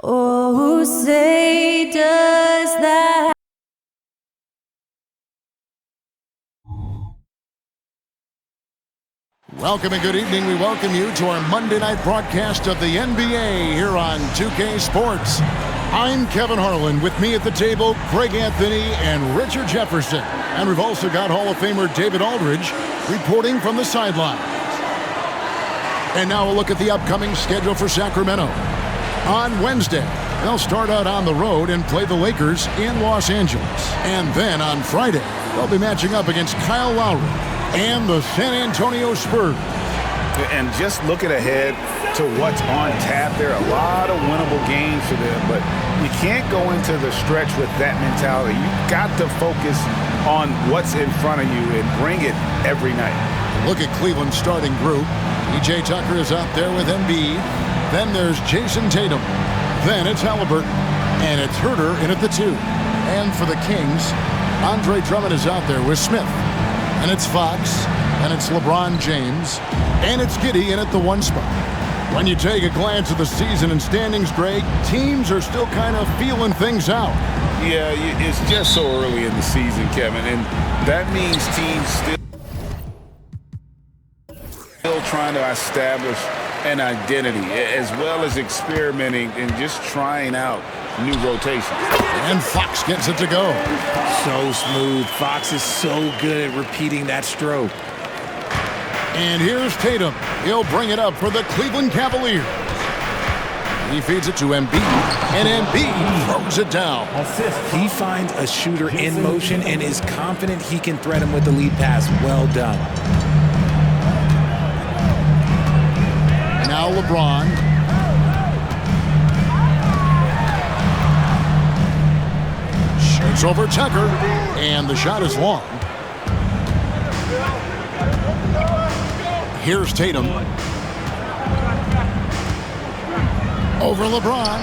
Oh, say does that. Welcome and good evening. We welcome you to our Monday night broadcast of the NBA here on 2K Sports. I'm Kevin Harlan. With me at the table, Greg Anthony and Richard Jefferson. And we've also got Hall of Famer David Aldridge reporting from the sidelines. And now a look at the upcoming schedule for Sacramento. On Wednesday, they'll start out on the road and play the Lakers in Los Angeles. And then on Friday, they'll be matching up against Kyle Lowry and the San Antonio Spurs. And just looking ahead to what's on tap, there are a lot of winnable games for them, but you can't go into the stretch with that mentality. You've got to focus on what's in front of you and bring it every night. Look at Cleveland's starting group. PJ Tucker is out there with Embiid. Then there's Jason Tatum. Then it's Halliburton. And it's Herter in at the 2. And for the Kings, Andre Drummond is out there with Smith. And it's Fox. And it's LeBron James. And it's Giddey in at the 1 spot. When you take a glance at the season and standings, Greg, teams are still kind of feeling things out. Yeah, it's just so early in the season, Kevin. And that means teams still trying to establish an identity, as well as experimenting and just trying out new rotations. And Fox gets it to go. So smooth. Fox is so good at repeating that stroke. And here's Tatum. He'll bring it up for the Cleveland Cavaliers. He feeds it to Embiid, and Embiid throws it down. He finds a shooter in motion and is confident he can thread him with the lead pass. Well done. Now LeBron. Shoots over Tucker, and the shot is long. Here's Tatum. Over LeBron.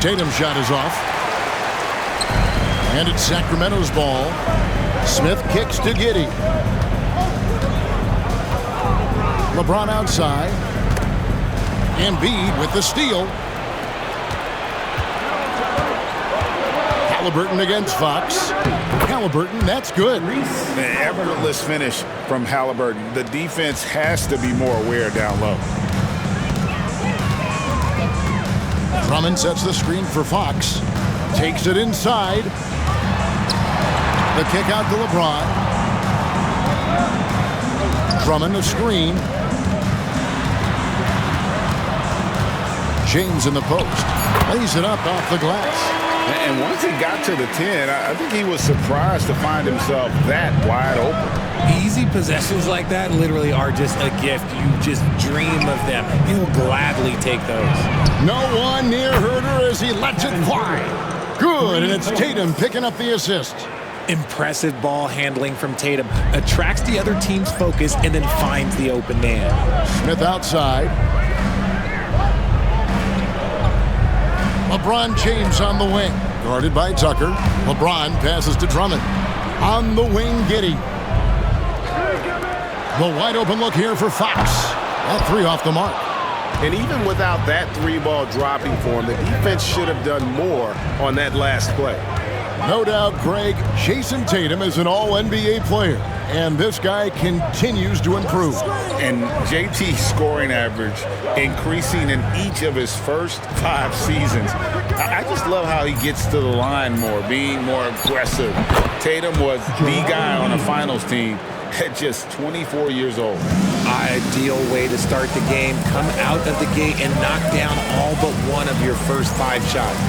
Tatum's shot is off. And it's Sacramento's ball. Smith kicks to Giddey. LeBron outside. Embiid with the steal. Halliburton against Fox. Halliburton, that's good. An effortless finish from Halliburton. The defense has to be more aware down low. Drummond sets the screen for Fox. Takes it inside. The kick out to LeBron. Drummond a screen. James in the post. Lays it up off the glass. And once he got to the 10, I think he was surprised to find himself that wide open. Easy possessions like that literally are just a gift. You just dream of them. He'll gladly take those. No one near Herter as he lets it fly. Good, and it's Tatum picking up the assist. Impressive ball handling from Tatum. Attracts the other team's focus and then finds the open man. Smith outside. LeBron James on the wing. Guarded by Tucker. LeBron passes to Drummond. On the wing, Giddey. The wide open look here for Fox. That three off the mark. And even without that three ball dropping for him, the defense should have done more on that last play. No doubt, Greg, Jason Tatum is an all-NBA player, and this guy continues to improve. And JT's scoring average increasing in each of his first 5 seasons. I just love how he gets to the line more, being more aggressive. Tatum was the guy on a finals team at just 24 years old. Ideal way to start the game. Come out of the gate and knock down all but one of your first 5 shots.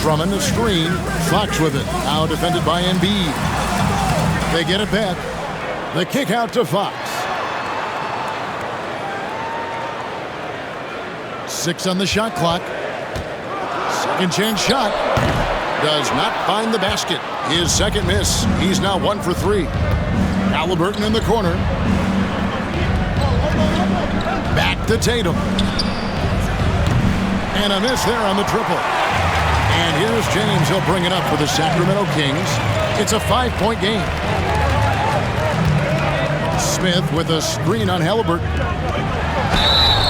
Drummond the screen. Fox with it. Now defended by Embiid. They get it back. The kick out to Fox. 6 on the shot clock. Second chance shot. Does not find the basket. His second miss. He's now 1 for 3. Halliburton in the corner. Back to Tatum. And a miss there on the triple. And here's James. He'll bring it up for the Sacramento Kings. It's a 5-point game. Smith with a screen on Halliburton.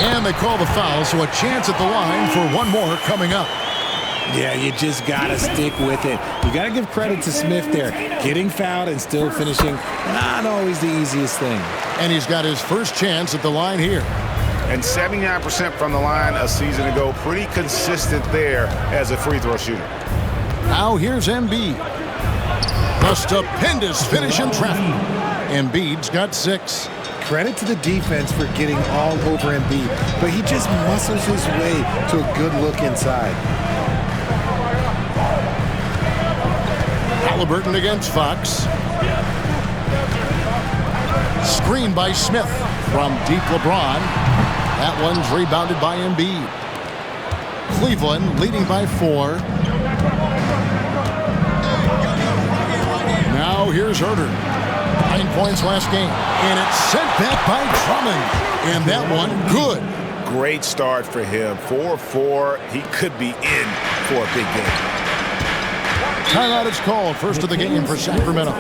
And they call the foul, so a chance at the line for one more coming up. Yeah, you just got to stick with it. You got to give credit to Smith there. Getting fouled and still finishing, not always the easiest thing. And he's got his first chance at the line here. And 79% from the line a season ago. Pretty consistent there as a free throw shooter. Now here's Embiid. A stupendous finish in traffic. Embiid's got 6. Credit to the defense for getting all over Embiid, but he just muscles his way to a good look inside. Halliburton against Fox. Screen by Smith from deep LeBron. That one's rebounded by Embiid. Cleveland leading by 4. Now here's Herter. 9 points last game. And it's sent back by Drummond. And that one good. Great start for him. 4-4. He could be in for a big game. Timeout is called. First of the game for Sacramento.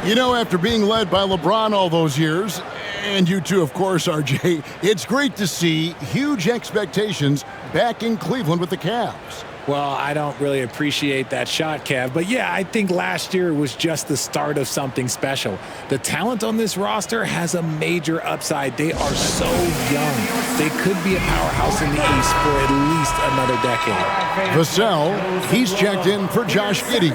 You know, after being led by LeBron all those years, and you too, of course, RJ, it's great to see huge expectations back in Cleveland with the Cavs. Well, I don't really appreciate that shot, Kev. But yeah, I think last year was just the start of something special. The talent on this roster has a major upside. They are so young. They could be a powerhouse in the East for at least another decade. Vassell, he's checked in for Josh Giddey.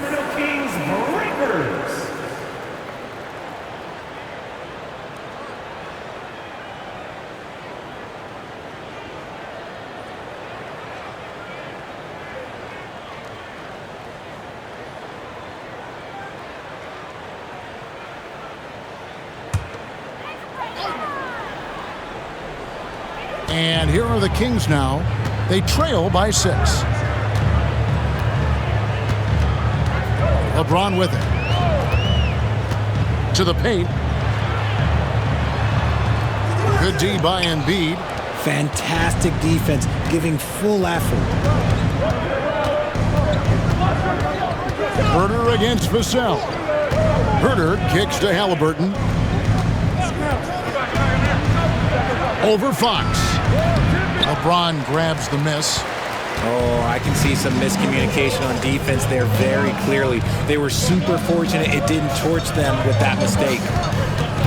And here are the Kings now. They trail by 6. LeBron with it. To the paint. Good D by Embiid. Fantastic defense, giving full effort. Herter against Vassell. Herter kicks to Halliburton. Over Fox. LeBron grabs the miss. Oh, I can see some miscommunication on defense there very clearly. They were super fortunate it didn't torch them with that mistake.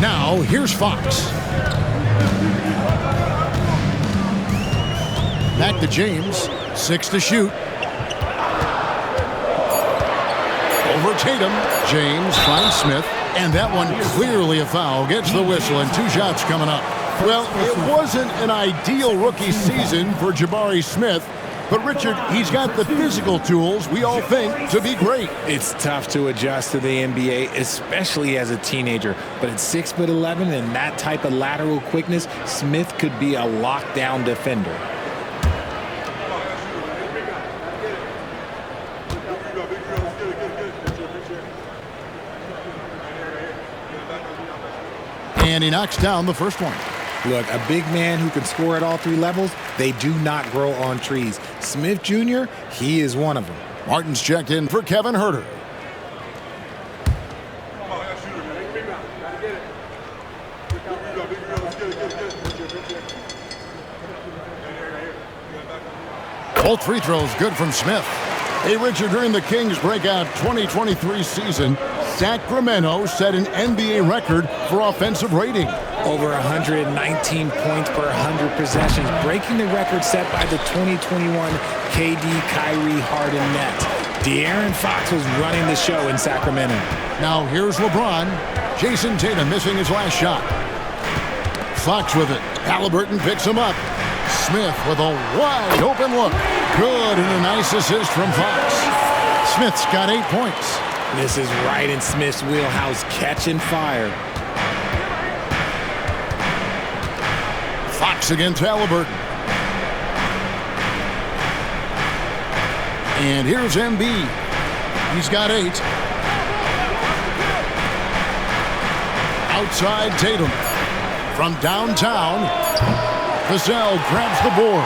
Now, here's Fox. Back to James. 6 to shoot. Over Tatum. James finds Smith. And that one clearly a foul. Gets the whistle and 2 shots coming up. Well, it wasn't an ideal rookie season for Jabari Smith, but Richard, he's got the physical tools we all think to be great. It's tough to adjust to the NBA, especially as a teenager. But at 6'11" and that type of lateral quickness, Smith could be a lockdown defender. And he knocks down the first one. Look, a big man who can score at all three levels, they do not grow on trees. Smith Jr., he is one of them. Martin's checked in for Kevin Herter. Both free throws good from Smith. Hey, Richard, during the Kings' breakout 2023 season, Sacramento set an NBA record for offensive rating. Over 119 points per 100 possessions, breaking the record set by the 2021 KD Kyrie Harden net. De'Aaron Fox was running the show in Sacramento. Now here's LeBron. Jason Tatum missing his last shot. Fox with it. Halliburton picks him up. Smith with a wide open look. Good, and a nice assist from Fox. Smith's got 8 points. This is right in Smith's wheelhouse, catching fire. Fox against Halliburton. And here's Embiid. He's got 8. Outside Tatum. From downtown, Vassell grabs the board.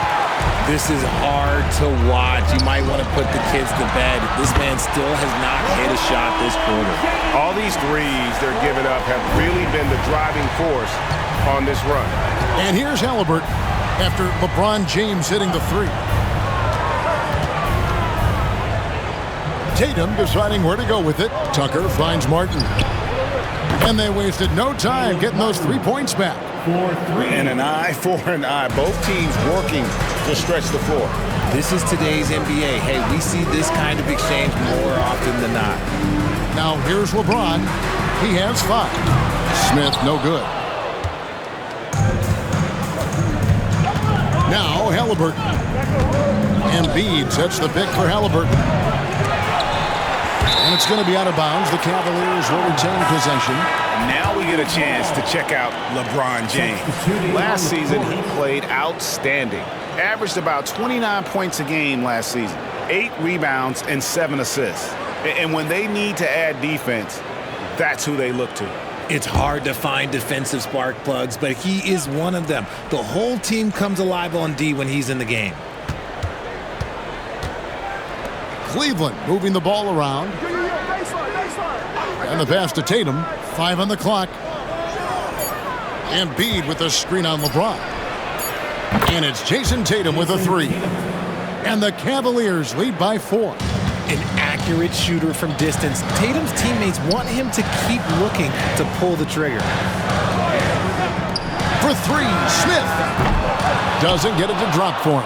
This is hard to watch. You might want to put the kids to bed. This man still has not hit a shot this quarter. All these threes they're giving up have really been the driving force on this run. And here's Halliburton after LeBron James hitting the 3. Tatum deciding where to go with it. Tucker finds Martin. And they wasted no time getting those 3 points back. And an eye for an eye. Both teams working to stretch the floor. This is today's NBA. Hey, we see this kind of exchange more often than not. Now here's LeBron. He has 5. Smith, no good. Now Halliburton. Embiid sets the pick for Halliburton. And it's going to be out of bounds. The Cavaliers will retain possession. Now we get a chance to check out LeBron James. Last season, he played outstanding. Averaged about 29 points a game last season. 8 rebounds and 7 assists. And when they need to add defense, that's who they look to. It's hard to find defensive spark plugs, but he is one of them. The whole team comes alive on D when he's in the game. Cleveland moving the ball around. And the pass to Tatum. 5 on the clock. Embiid with the screen on LeBron. And it's Jason Tatum with a 3. And the Cavaliers lead by 4. An accurate shooter from distance. Tatum's teammates want him to keep looking to pull the trigger. For 3, Smith. Doesn't get it to drop for him.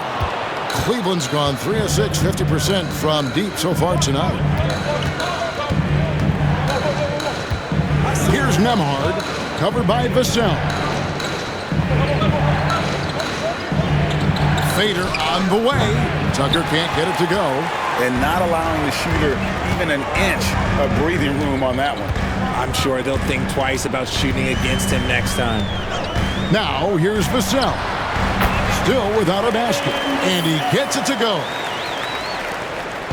Cleveland's gone 3 of 6, 50% from deep so far tonight. Here's Nembhard, covered by Vassell. Fader on the way. Tucker can't get it to go. And not allowing the shooter even an inch of breathing room on that one. I'm sure they'll think twice about shooting against him next time. Now here's Vassell. Still without a basket. And he gets it to go.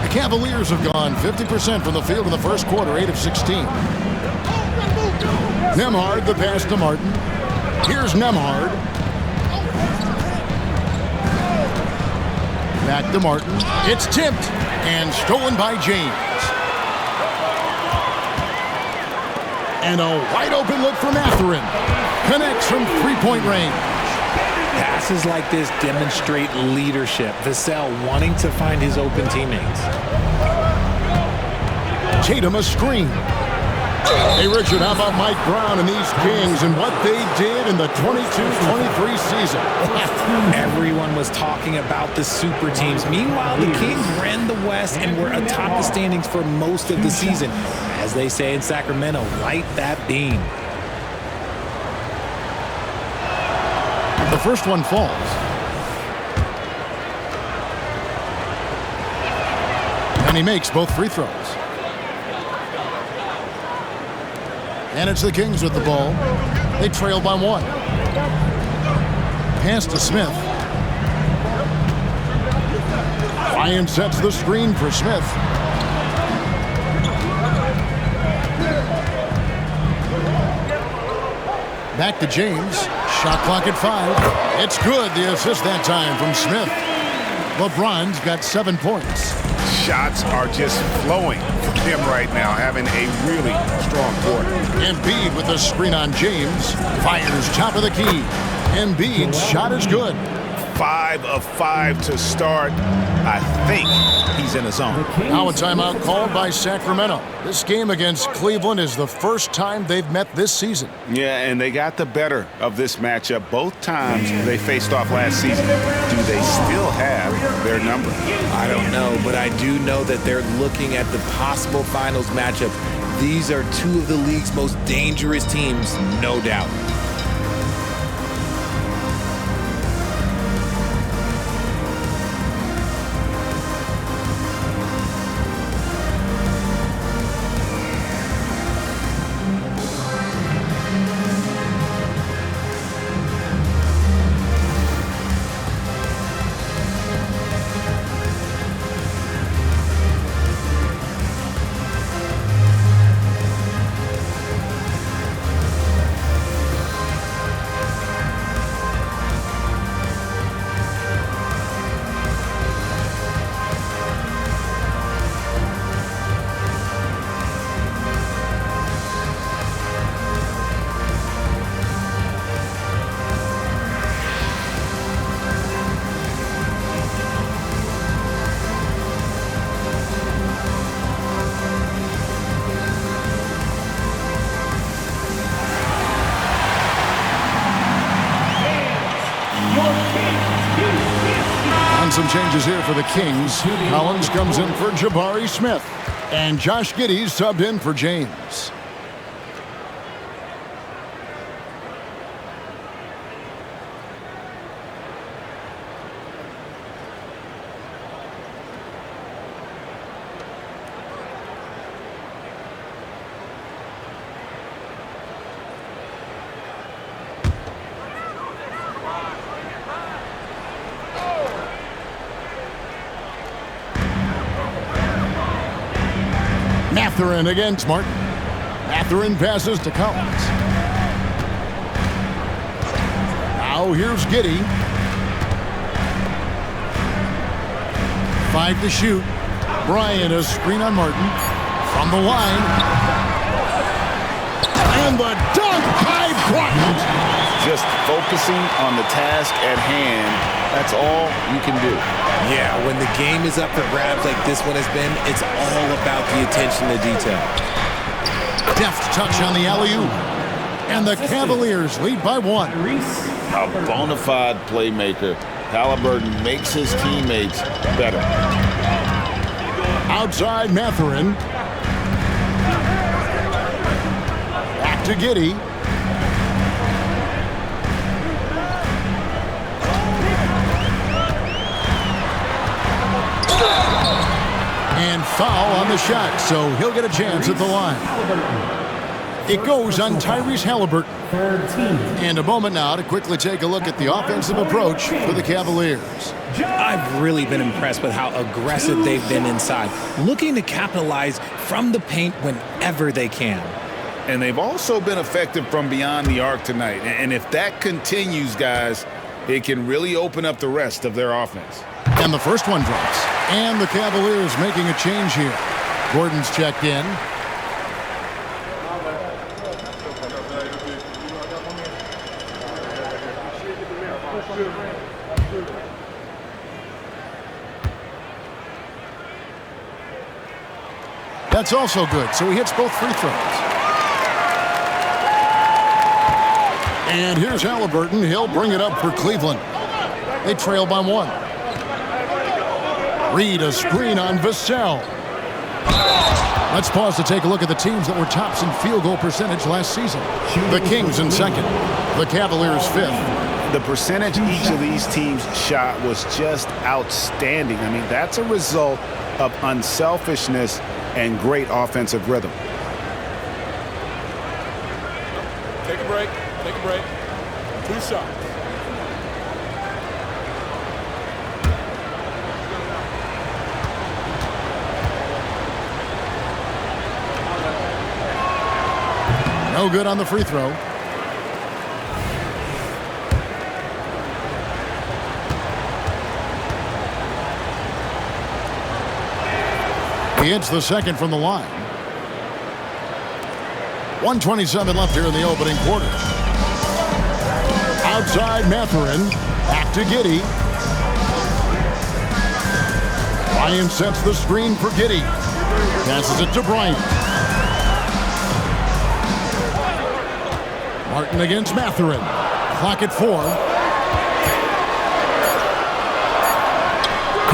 The Cavaliers have gone 50% from the field in the first quarter, 8 of 16. Nembhard, the pass to Martin. Here's Nembhard. Back to Martin. It's tipped and stolen by James. And a wide open look from Mathurin. Connects from 3-point range. Passes like this demonstrate leadership. Vassell wanting to find his open teammates. Tatum a screen. Hey, Richard, how about Mike Brown and these Kings and what they did in the 22-23 season? Everyone was talking about the super teams. Meanwhile, the Kings ran the West and were atop the standings for most of the season. As they say in Sacramento, light that beam. The first one falls. And he makes both free throws. And it's the Kings with the ball. They trail by 1. Pass to Smith. Ryan sets the screen for Smith. Back to James. Shot clock at 5. It's good. The assist that time from Smith. LeBron's got 7 points. Shots are just flowing from him right now, having a really strong quarter. Embiid with a screen on James. Fires top of the key. Embiid's shot is good. 5 of 5 to start. I think he's in a zone. Now a timeout called by Sacramento. This game against Cleveland is the first time they've met this season. Yeah, and they got the better of this matchup both times they faced off last season. Do they still have their number? I don't know, but I do know that they're looking at the possible finals matchup. These are two of the league's most dangerous teams, no doubt. Some changes here for the Kings. Collins comes in for Jabari Smith. And Josh Giddey's subbed in for James. Mathurin against Martin. Mathurin passes to Collins. Now here's Giddey. 5 to shoot. Bryant a screen on Martin. From the line. And the dunk by Bryant. Just focusing on the task at hand. That's all you can do. Yeah, when the game is up for grabs like this one has been, it's all about the attention to detail. Deft touch on the alley-oop. And the Cavaliers lead by 1. A bona fide playmaker. Halliburton makes his teammates better. Outside Mathurin. Back to Giddey. And foul on the shot, so he'll get a chance at the line. It goes on Tyrese Halliburton. And a moment now to quickly take a look at the offensive approach for the Cavaliers. I've really been impressed with how aggressive they've been inside, looking to capitalize from the paint whenever they can. And they've also been effective from beyond the arc tonight. And if that continues, guys, it can really open up the rest of their offense. And the first one drops. And the Cavaliers making a change here. Gordon's checked in. That's also good, so he hits both free throws. And here's Halliburton. He'll bring it up for Cleveland. They trail by 1. Reed a screen on Vassell. Let's pause to take a look at the teams that were tops in field goal percentage last season. The Kings in second. The Cavaliers fifth. The percentage each of these teams shot was just outstanding. I mean, that's a result of unselfishness and great offensive rhythm. Take a break. Take a break. 2 shots. No good on the free throw. He hits the second from the line. 1:27 left here in the opening quarter. Outside Mathurin. Back to Giddey. Bryant sets the screen for Giddey. Passes it to Bryant. Martin against Mathurin. Clock at 4.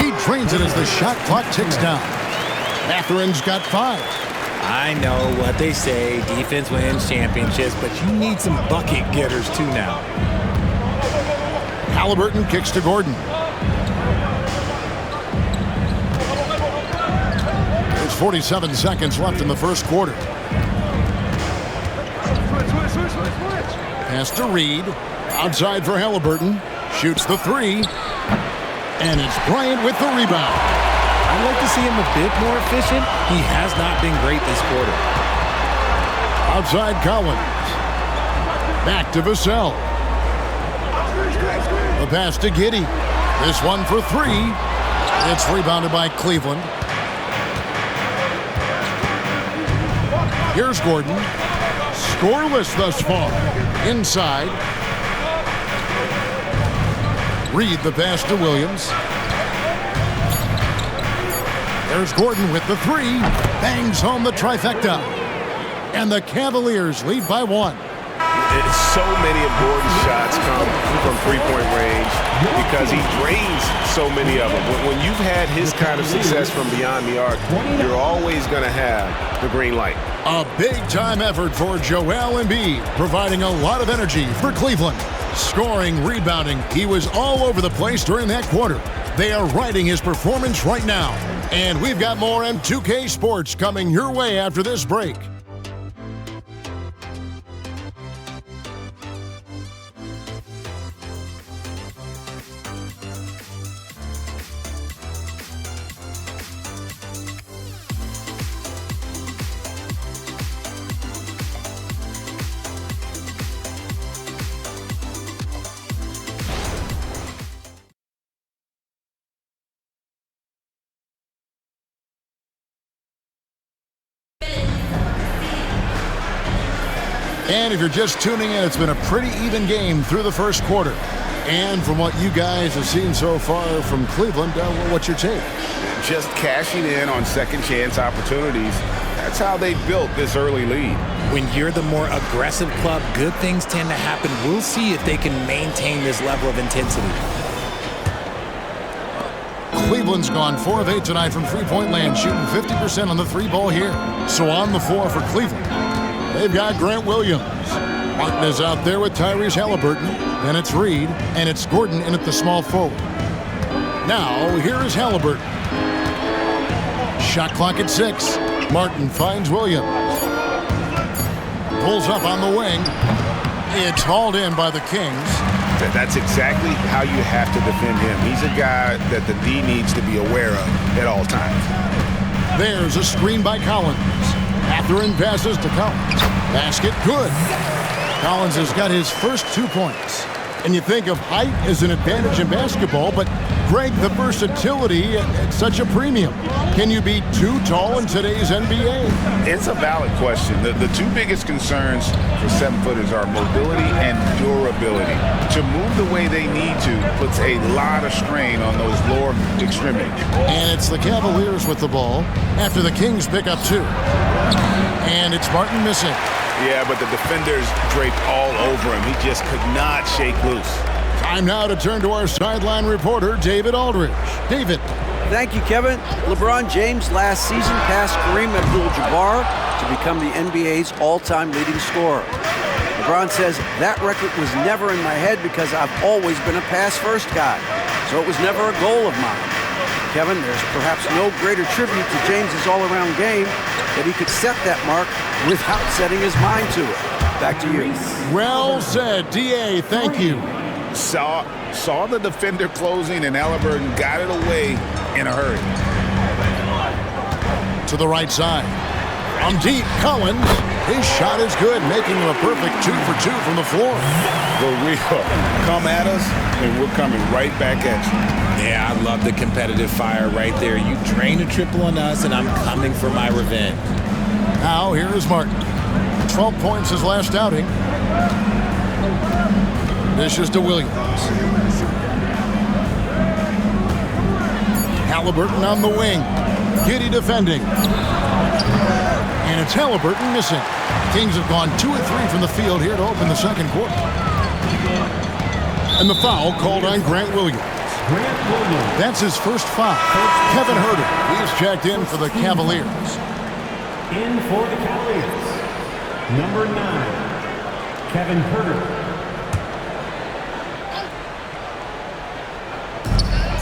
He drains it as the shot clock ticks down. Mathurin's got 5. I know what they say, defense wins championships, but you need some bucket getters too now. Halliburton kicks to Gordon. There's 47 seconds left in the first quarter. Pass to Reed. Outside for Halliburton. Shoots the 3. And it's Bryant with the rebound. I'd like to see him a bit more efficient. He has not been great this quarter. Outside Collins. Back to Vassell. The pass to Giddey. This one for 3. It's rebounded by Cleveland. Here's Gordon. Scoreless thus far. Inside. Reed the pass to Williams. There's Gordon with the 3. Bangs home the trifecta. And the Cavaliers lead by 1. So many of Gordon's shots come from three-point range because he drains so many of them. When you've had his kind of success from beyond the arc, you're always going to have the green light. A big-time effort for Joel Embiid, providing a lot of energy for Cleveland. Scoring, rebounding, he was all over the place during that quarter. They are riding his performance right now. And we've got more M2K Sports coming your way after this break. And if you're just tuning in, it's been a pretty even game through the first quarter. And from what you guys have seen so far from Cleveland, what's your take? Just cashing in on second chance opportunities. That's how they built this early lead. When you're the more aggressive club, good things tend to happen. We'll see if they can maintain this level of intensity. Cleveland's gone 4 of 8 tonight from three-point land, shooting 50% on the 3-ball here. So on the floor for Cleveland, they've got Grant Williams. Martin is out there with Tyrese Halliburton. Then it's Reed, and it's Gordon in at the small forward. Now, here is Halliburton. Shot clock at 6. Martin finds Williams. Pulls up on the wing. It's hauled in by the Kings. That's exactly how you have to defend him. He's a guy that the D needs to be aware of at all times. There's a screen by Collins. Mathurin passes to Collins. Basket good. Collins has got his first 2 points. And you think of height as an advantage in basketball, but Greg, the versatility at such a premium. Can you be too tall in today's NBA? It's a valid question. The two biggest concerns for 7-footers are mobility and durability. To move the way they need to puts a lot of strain on those lower extremities. And it's the Cavaliers with the ball after the Kings pick up 2. And it's Martin missing. Yeah, but the defenders draped all over him. He just could not shake loose. Time now to turn to our sideline reporter, David Aldridge. David. Thank you, Kevin. LeBron James last season passed Kareem Abdul-Jabbar to become the NBA's all-time leading scorer. LeBron says, that record was never in my head because I've always been a pass-first guy, so it was never a goal of mine. Kevin, there's perhaps no greater tribute to James's all-around game that he could set that mark without setting his mind to it. Back to you. Well said, D.A. Thank you. Saw the defender closing, and Halliburton got it away in a hurry. To the right side. From deep, Collins. His shot is good, making him a perfect 2 for 2 from the floor. For real. Come at us, and we're coming right back at you. Yeah, I love the competitive fire right there. You drain a triple on us, and I'm coming for my revenge. Now, here is Martin. 12 points his last outing. Dishes to Williams. Halliburton on the wing. Giddey defending. And it's Halliburton missing. Kings have gone 2 of 3 from the field here to open the second quarter. And the foul called on Grant Williams. That's his first foul. Kevin Huerter, he's checked in for the Cavaliers. In for the Cavaliers, number 9, Kevin Huerter.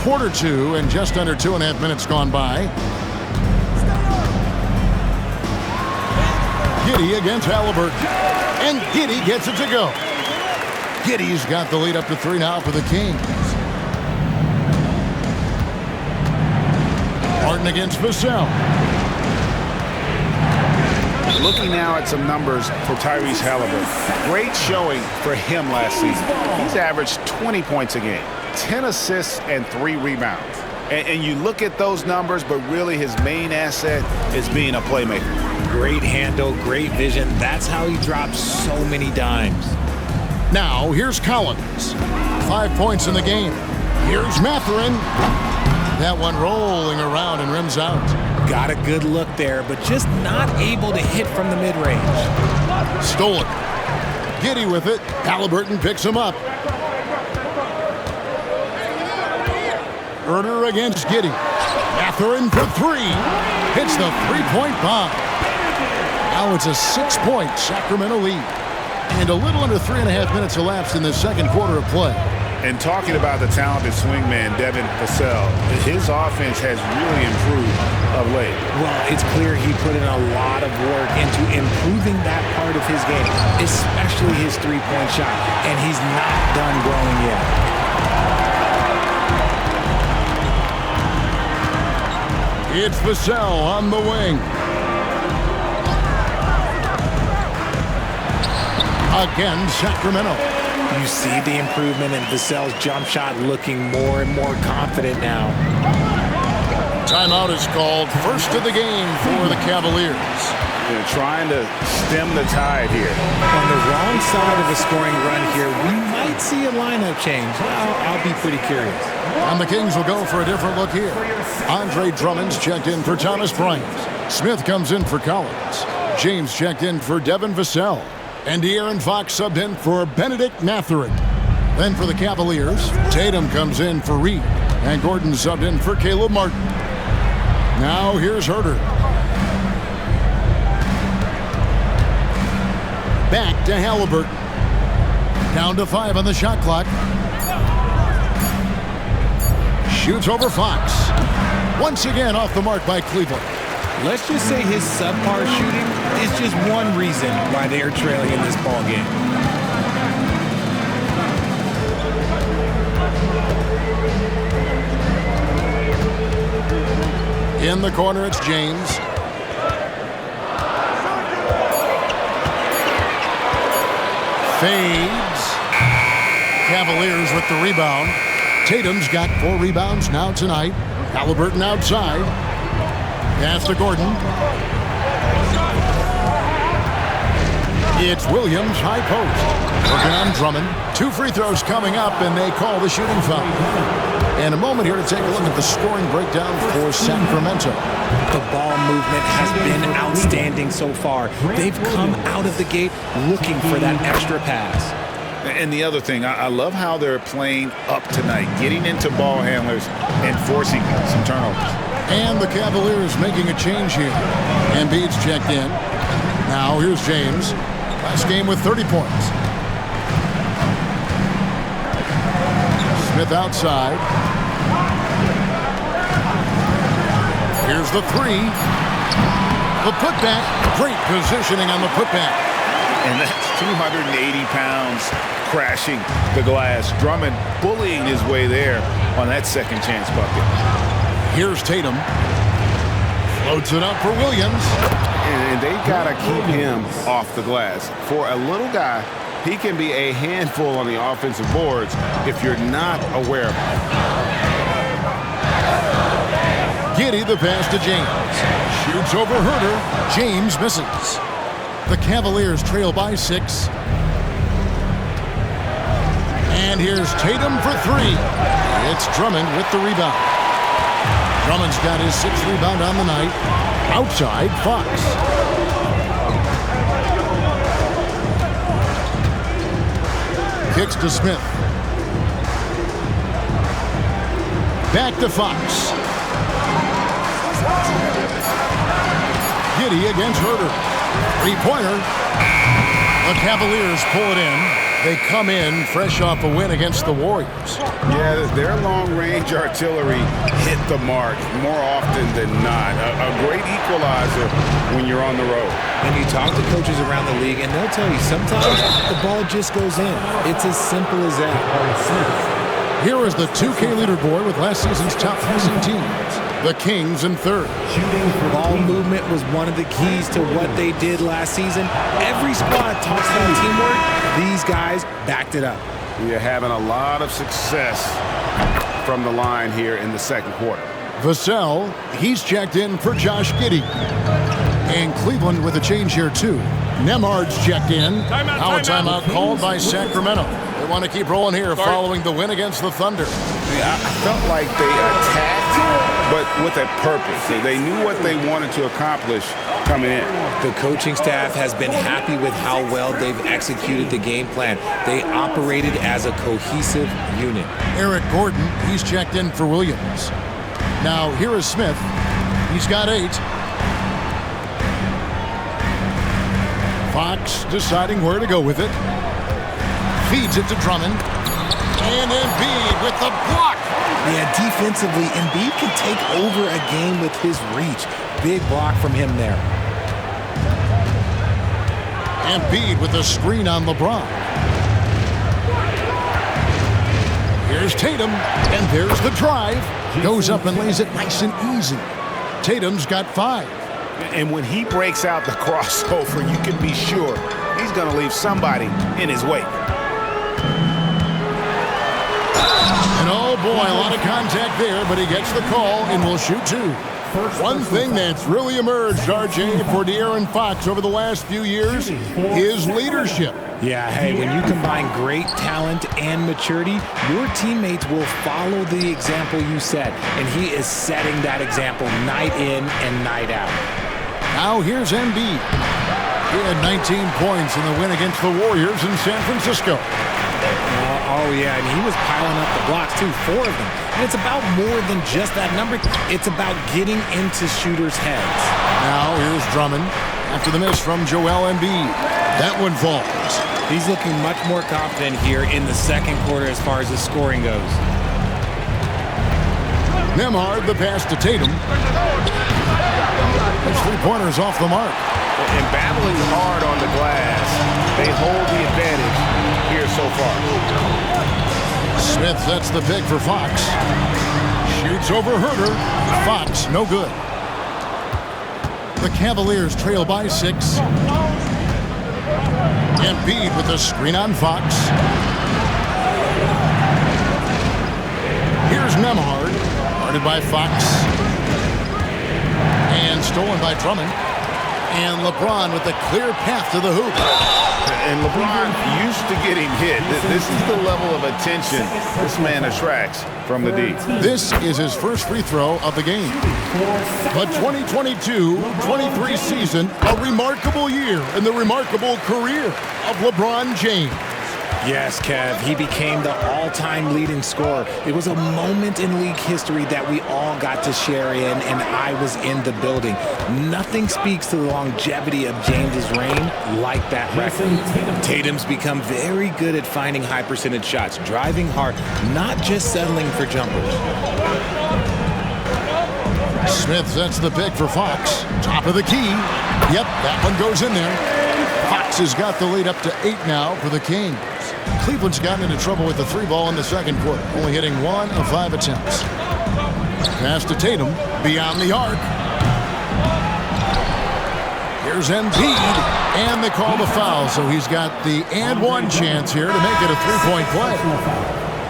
Quarter 2 and just under 2.5 minutes gone by. Giddey against Halliburton. And Giddey gets it to go. Giddey's got the lead up to 3 now for the Kings. Martin against Vassell. Looking now at some numbers for Tyrese Halliburton. Great showing for him last season. He's averaged 20 points a game, 10 assists, and 3 rebounds. And you look at those numbers, but really his main asset is being a playmaker. Great handle, great vision. That's how he drops so many dimes. Now, here's Collins. 5 points in the game. Here's Mathurin. That one rolling around and rims out. Got a good look there, but just not able to hit from the mid-range. Stolen. Giddey with it. Halliburton picks him up. Huerter against Giddey. Mathurin for 3. Hits the 3-point bomb. Now it's a 6-point Sacramento lead. And a little under 3.5 minutes elapsed in the second quarter of play. And talking about the talented swingman, Devin Vassell, his offense has really improved of late. Well, it's clear he put in a lot of work into improving that part of his game, especially his three-point shot, and he's not done growing yet. It's Vassell on the wing. Again, Sacramento. You see the improvement in Vassell's jump shot, looking more and more confident now. Timeout is called. First of the game for the Cavaliers. They're trying to stem the tide here. On the wrong side of a scoring run here, we might see a lineup change. I'll be pretty curious. And the Kings will go for a different look here. Andre Drummond's checked in for Thomas Bryant. Smith comes in for Collins. James checked in for Devin Vassell. And De'Aaron Fox subbed in for Benedict Mathurin. Then for the Cavaliers, Tatum comes in for Reed. And Gordon subbed in for Caleb Martin. Now here's Huerter. Back to Halliburton. Down to 5 on the shot clock. Shoots over Fox. Once again off the mark by Cleveland. Let's just say his subpar shooting is just one reason why they are trailing in this ball game. In the corner, it's James. Fades. Cavaliers with the rebound. Tatum's got 4 rebounds now tonight. Halliburton outside. Pass to Gordon. It's Williams, high post. Working on Drummond. 2 free throws coming up, and they call the shooting foul. And a moment here to take a look at the scoring breakdown for Sacramento. The ball movement has been outstanding so far. They've come out of the gate looking for that extra pass. And the other thing, I love how they're playing up tonight, getting into ball handlers and forcing some turnovers. And the Cavaliers making a change here. Embiid's checked in. Now here's James. Last game with 30 points. Smith outside. Here's the 3. The putback. Great positioning on the putback. And that's 280 pounds crashing the glass. Drummond bullying his way there on that second chance bucket. Here's Tatum. Floats it up for Williams. And they've got to keep him off the glass. For a little guy, he can be a handful on the offensive boards if you're not aware of it. Giddey the pass to James. Shoots over Herter. James misses. The Cavaliers trail by 6. And here's Tatum for 3. It's Drummond with the rebound. Drummond's got his 6th rebound on the night. Outside, Fox. Kicks to Smith. Back to Fox. Giddey against Herter. Three-pointer. The Cavaliers pull it in. They come in fresh off a win against the Warriors. Yeah, their long-range artillery hit the mark more often than not. A great equalizer when you're on the road. And you talk to coaches around the league, and they'll tell you sometimes the ball just goes in. It's as simple as that. Here is the 2K leaderboard with last season's top passing teams. The Kings in 3rd. Ball movement was one of the keys to what they did last season. Every squad talks about teamwork. These guys backed it up. You're having a lot of success from the line here in the second quarter. Vassell, he's checked in for Josh Giddey. And Cleveland with a change here too. Nemhard's checked in. Now a timeout called by Sacramento. They want to keep rolling here following the win against the Thunder. I felt like they attacked, but with a purpose. They knew what they wanted to accomplish coming in. The coaching staff has been happy with how well they've executed the game plan. They operated as a cohesive unit. Eric Gordon, he's checked in for Williams. Now here is Smith. He's got 8. Fox deciding where to go with it. Feeds it to Drummond. And Embiid with the block. Yeah, defensively, Embiid can take over a game with his reach. Big block from him there. Embiid with a screen on LeBron. Here's Tatum, and there's the drive. Goes up and lays it nice and easy. Tatum's got 5. And when he breaks out the crossover, you can be sure he's going to leave somebody in his wake. And oh boy, a lot of contact there, but he gets the call and will shoot 2. One thing that's really emerged, RJ, for De'Aaron Fox over the last few years is leadership. Yeah, hey, when you combine great talent and maturity, your teammates will follow the example you set, and he is setting that example night in and night out. Now here's Embiid. He had 19 points in the win against the Warriors in San Francisco. Oh, yeah, and he was piling up the blocks, too, 4 of them. And it's about more than just that number. It's about getting into shooters' heads. Now here's Drummond after the miss from Joel Embiid. That one falls. He's looking much more confident here in the second quarter as far as the scoring goes. Nemhard, the pass to Tatum. His three-pointer's off the mark. And battling hard on the glass, they hold the advantage here so far. Smith sets the pick for Fox. Shoots over Herter. Fox, no good. The Cavaliers trail by 6. Embiid with a screen on Fox. Here's Nemhard, guarded by Fox. And stolen by Drummond. And LeBron with a clear path to the hoop. And LeBron used to getting hit. This is the level of attention this man attracts from the D. This is his first free throw of the game. The 2022-23 season, a remarkable year in the remarkable career of LeBron James. Yes, Kev, he became the all-time leading scorer. It was a moment in league history that we all got to share in, and I was in the building. Nothing speaks to the longevity of James's reign like that record. Tatum's become very good at finding high percentage shots, driving hard, not just settling for jumpers. Smith sets the pick for Fox. Top of the key. Yep, that one goes in there. Fox has got the lead up to 8 now for the Kings. Cleveland's gotten into trouble with the 3-ball in the second quarter, only hitting 1 of 5 attempts. Pass to Tatum, beyond the arc. Here's Embiid, and they call the foul, so he's got the and one chance here to make it a three-point play.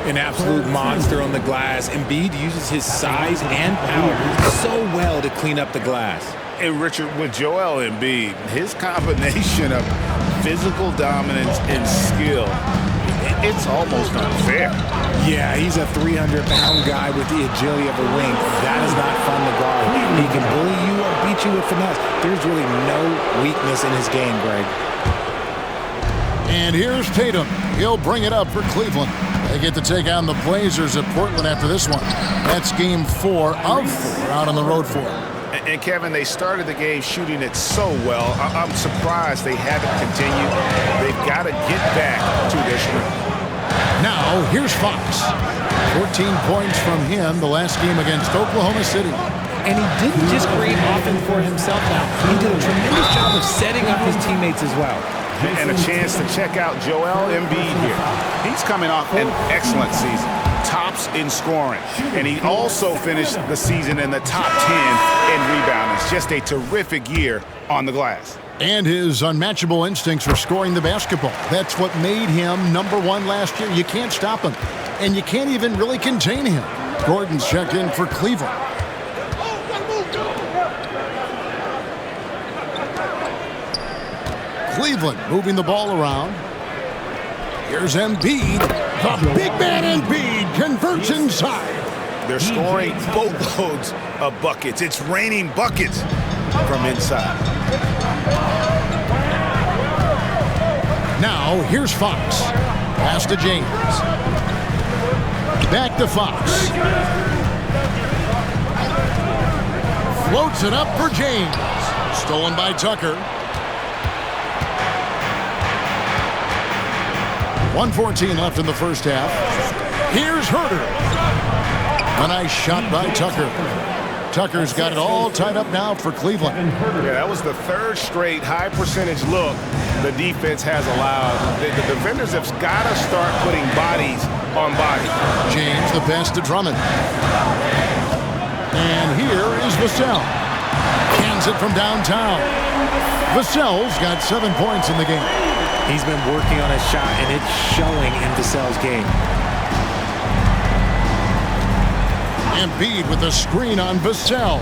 An absolute monster on the glass. Embiid uses his size and power so well to clean up the glass. And Richard, with Joel Embiid, his combination of physical dominance and skill, it's almost unfair. Yeah, he's a 300-pound guy with the agility of a wing. That is not fun to guard. He can bully you or beat you with finesse. There's really no weakness in his game, Greg. And here's Tatum. He'll bring it up for Cleveland. They get to take on the Blazers at Portland after this one. That's game 4 of 4 out on the road for them. And Kevin, they started the game shooting it so well. I'm surprised they haven't continued. They've got to get back to their strength. Now, here's Fox. 14 points from him the last game against Oklahoma City. And he didn't just create offense for himself now. He did a tremendous job of setting up his teammates as well. And a chance to check out Joel Embiid here. He's coming off an excellent season. Tops in scoring. And he also finished the season in the top 10 in rebounding. It's just a terrific year on the glass. And his unmatchable instincts for scoring the basketball. That's what made him #1 last year. You can't stop him. And you can't even really contain him. Gordon's checked in for Cleveland. Cleveland moving the ball around. Here's Embiid. The big man Embiid converts inside. They're scoring boatloads of buckets. It's raining buckets from inside. Now, here's Fox. Pass to James. Back to Fox. Floats it up for James. Stolen by Tucker. 1:14 left in the first half. Here's Herter. A nice shot by Tucker. Tucker's got it all tied up now for Cleveland. Yeah, that was the third straight high percentage look the defense has allowed. The defenders have got to start putting bodies on bodies. James, the pass to Drummond. And here is Vassell. Cans it from downtown. Vassell's got 7 points in the game. He's been working on his shot, and it's showing in Vassell's game. Embiid with a screen on Vassell.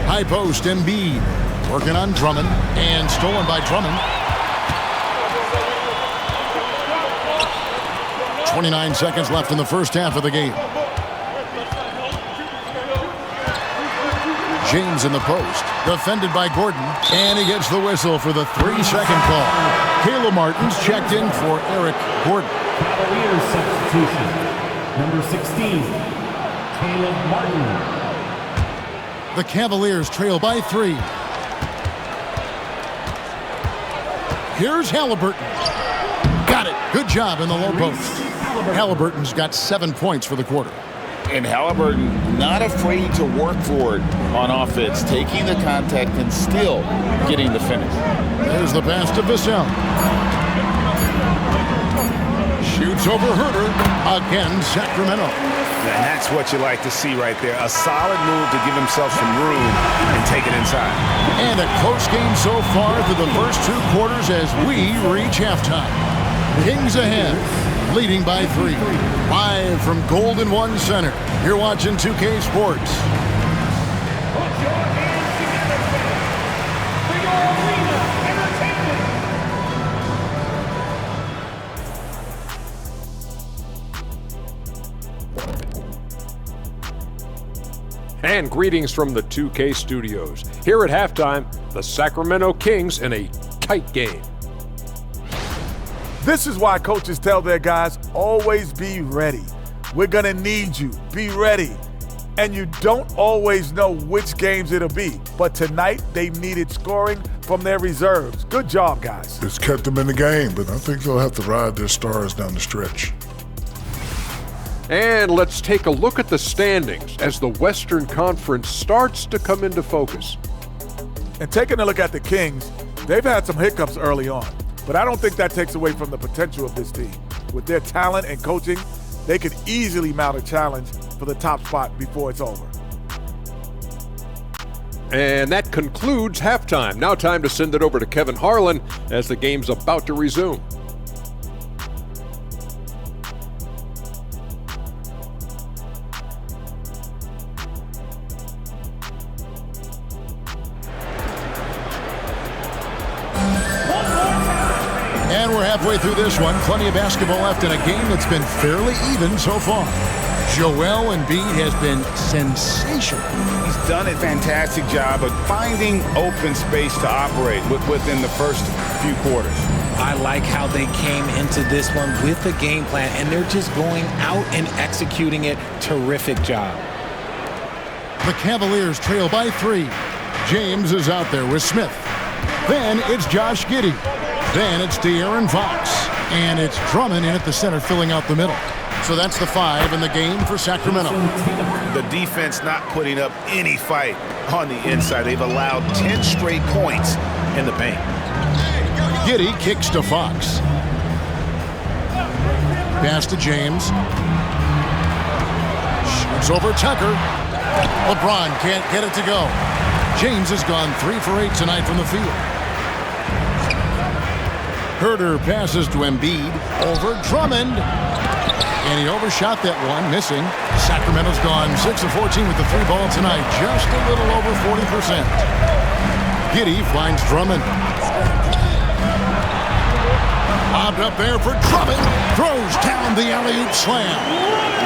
High post, Embiid. Working on Drummond, and stolen by Drummond. 29 seconds left in the first half of the game. James in the post, defended by Gordon, and he gets the whistle for the 3-second call. Caleb Martin's checked in for Eric Gordon. Cavaliers substitution. Number 16, Caleb Martin. The Cavaliers trail by 3. Here's Halliburton. Got it. Good job in the low post. Halliburton's got 7 points for the quarter. And Halliburton not afraid to work for it on offense, taking the contact and still getting the finish. There's the pass to Vassell. Shoots over Herter. Again, Sacramento. And that's what you like to see right there. A solid move to give himself some room and take it inside. And a close game so far through the first 2 quarters as we reach halftime. Kings ahead, leading by 3. Live from Golden One Center. You're watching 2K Sports. And greetings from the 2K studios. Here at halftime, the Sacramento Kings in a tight game. This is why coaches tell their guys, always be ready. We're going to need you. Be ready. And you don't always know which games it'll be. But tonight, they needed scoring from their reserves. Good job, guys. It's kept them in the game, but I think they'll have to ride their stars down the stretch. And let's take a look at the standings as the Western Conference starts to come into focus. And taking a look at the Kings, they've had some hiccups early on. But I don't think that takes away from the potential of this team. With their talent and coaching, they could easily mount a challenge for the top spot before it's over. And that concludes halftime. Now time to send it over to Kevin Harlan as the game's about to resume. And we're halfway through this one. Plenty of basketball left in a game that's been fairly even so far. Joel Embiid has been sensational. He's done a fantastic job of finding open space to operate within the first few quarters. I like how they came into this one with a game plan, and they're just going out and executing it. Terrific job. The Cavaliers trail by 3. James is out there with Smith. Then it's Josh Giddey. Then it's De'Aaron Fox. And it's Drummond in at the center filling out the middle. So that's the 5 in the game for Sacramento. The defense not putting up any fight on the inside. They've allowed 10 straight points in the paint. Giddey kicks to Fox. Pass to James. Shoots over Tucker. LeBron can't get it to go. James has gone 3 for 8 tonight from the field. Herter passes to Embiid. Over Drummond. And he overshot that one, missing. Sacramento's gone 6 of 14 with the 3 ball tonight. Just a little over 40%. Giddey finds Drummond. Lobbed up there for Drummond. Throws down the alley-oop slam.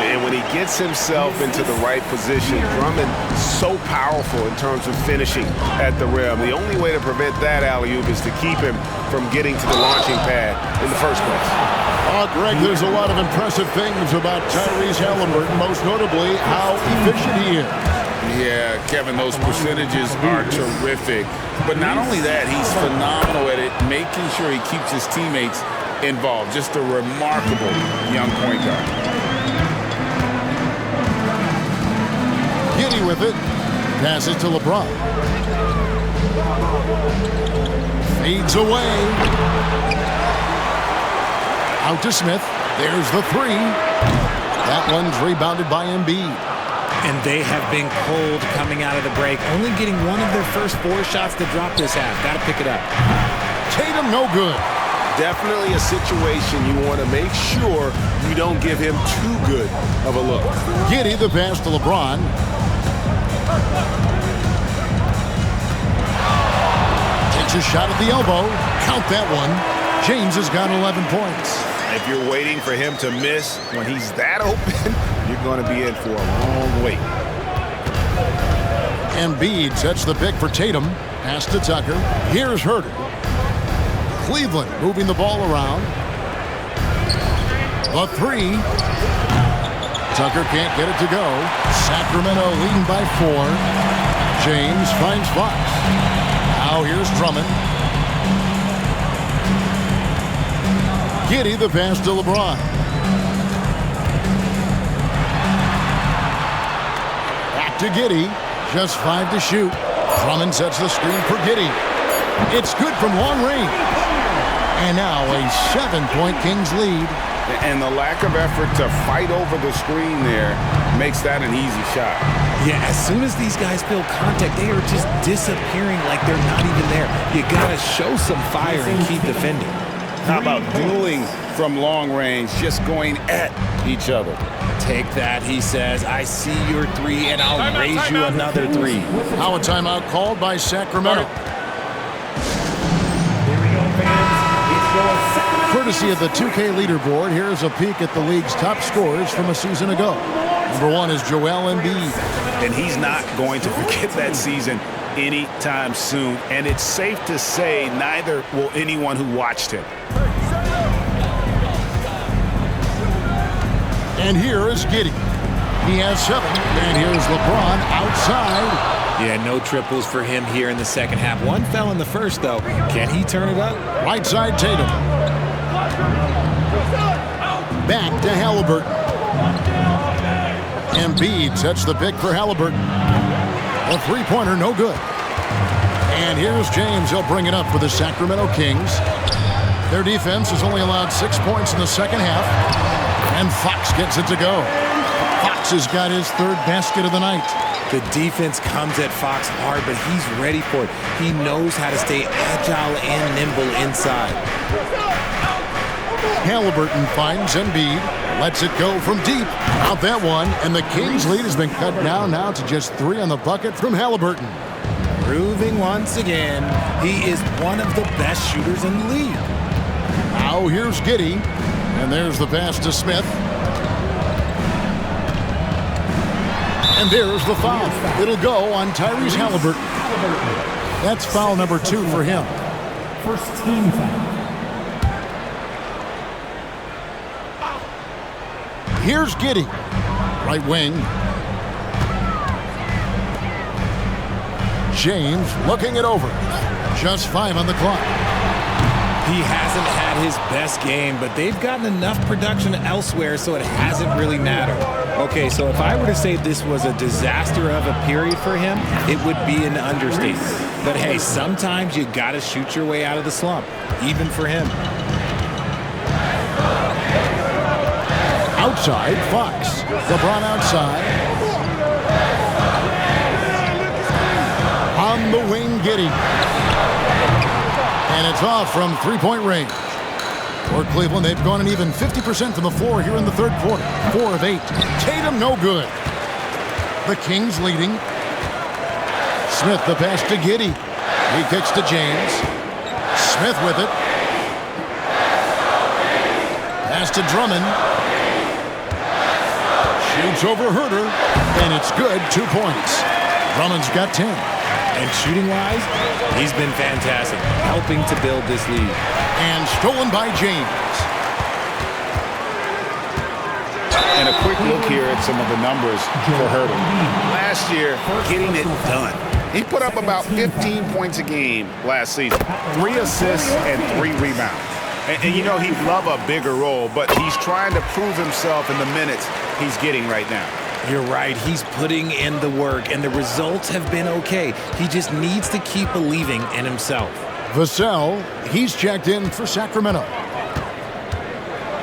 And when he gets himself into the right position, Drummond so powerful in terms of finishing at the rim. The only way to prevent that alley-oop is to keep him from getting to the launching pad in the first place. Oh, Greg, there's a lot of impressive things about Tyrese Halliburton, most notably how efficient he is. Yeah, Kevin, those percentages are terrific. But not only that, he's phenomenal at it, making sure he keeps his teammates involved. Just a remarkable young point guard. Giddey with it. Pass it to LeBron. Fades away. Out to Smith. There's the 3. That one's rebounded by Embiid. And they have been cold coming out of the break, only getting one of their first 4 shots to drop this half. Got to pick it up. Tatum, no good. Definitely a situation you want to make sure you don't give him too good of a look. Giddey, the pass to LeBron. Takes a shot at the elbow. Count that one. James has got 11 points. If you're waiting for him to miss when he's that open, you're going to be in for a long wait. Embiid sets the pick for Tatum. Pass to Tucker. Here's Herter. Cleveland moving the ball around. The 3. Tucker can't get it to go. Sacramento leading by 4. James finds Fox. Now here's Drummond. Giddey, the pass to LeBron. Back to Giddey. Just 5 to shoot. Drummond sets the screen for Giddey. It's good from long range. And now a 7-point Kings lead. And the lack of effort to fight over the screen there makes that an easy shot. Yeah, as soon as these guys feel contact, they are just disappearing like they're not even there. You got to show some fire and keep defending. How about dueling from long range, just going at each other? Take that, he says. I see your 3, and I'll raise you another 3. Now a timeout called by Sacramento. Courtesy of the 2K leaderboard, here's a peek at the league's top scorers from a season ago. Number 1 is Joel Embiid. And he's not going to forget that season anytime soon. And it's safe to say neither will anyone who watched him. And here is Giddey. He has 7. And here's LeBron outside. Yeah, no triples for him here in the second half. One fell in the first, though. Can he turn it up? Right side, Tatum. Back to Halliburton. Embiid sets the pick for Halliburton. A 3-pointer, no good. And here's James. He'll bring it up for the Sacramento Kings. Their defense has only allowed 6 points in the second half. And Fox gets it to go. Fox has got his 3rd basket of the night. The defense comes at Fox hard, but he's ready for it. He knows how to stay agile and nimble inside. Halliburton finds Embiid, lets it go from deep. Out that one, and the Kings' lead has been cut down now to just 3 on the bucket from Halliburton. Proving once again, he is one of the best shooters in the league. Now here's Giddey, and there's the pass to Smith. And there's the foul. It'll go on Tyrese Halliburton. That's foul number 2 for him. First team foul. Here's Giddey, right wing. James looking it over. Just 5 on the clock. He hasn't had his best game, but they've gotten enough production elsewhere, so it hasn't really mattered. Okay, so if I were to say this was a disaster of a period for him, it would be an understatement. But hey, sometimes you gotta shoot your way out of the slump, even for him. Outside, Fox. LeBron outside. On the wing, Giddey. And it's off from three-point range. For Cleveland, they've gone an even 50% from the floor here in the third quarter. 4 of 8. Tatum, no good. The Kings leading. Smith, the pass to Giddey. He kicks to James. Smith with it. Pass to Drummond. Shoots over Herter, and it's good. 2 points. Drummond's got 10. And shooting-wise, he's been fantastic, helping to build this lead. And stolen by James. And a quick look here at some of the numbers for Herter. Last year, getting it done. He put up about 15 points a game last season. 3 assists and 3 rebounds. And you know, he'd love a bigger role, but he's trying to prove himself in the minutes he's getting right now. You're right. He's putting in the work, and the results have been okay. He just needs to keep believing in himself. Vassell, he's checked in for Sacramento.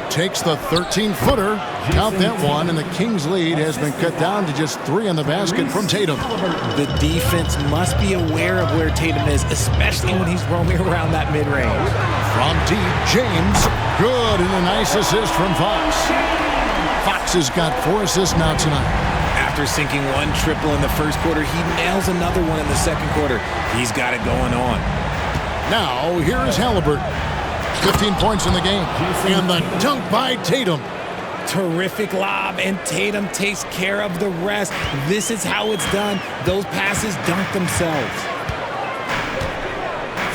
Takes the 13-footer. Count that one, and the Kings' lead has been cut down to just 3 on the basket from Tatum. The defense must be aware of where Tatum is, especially when he's roaming around that mid-range. From deep, James. Good, and a nice assist from Fox. Fox has got 4 assists now tonight. After sinking 1 triple in the first quarter, he nails another one in the second quarter. He's got it going on. Now, here is Halliburton. 15 points in the game. And the dunk by Tatum. Terrific lob, and Tatum takes care of the rest. This is how it's done. Those passes dunk themselves.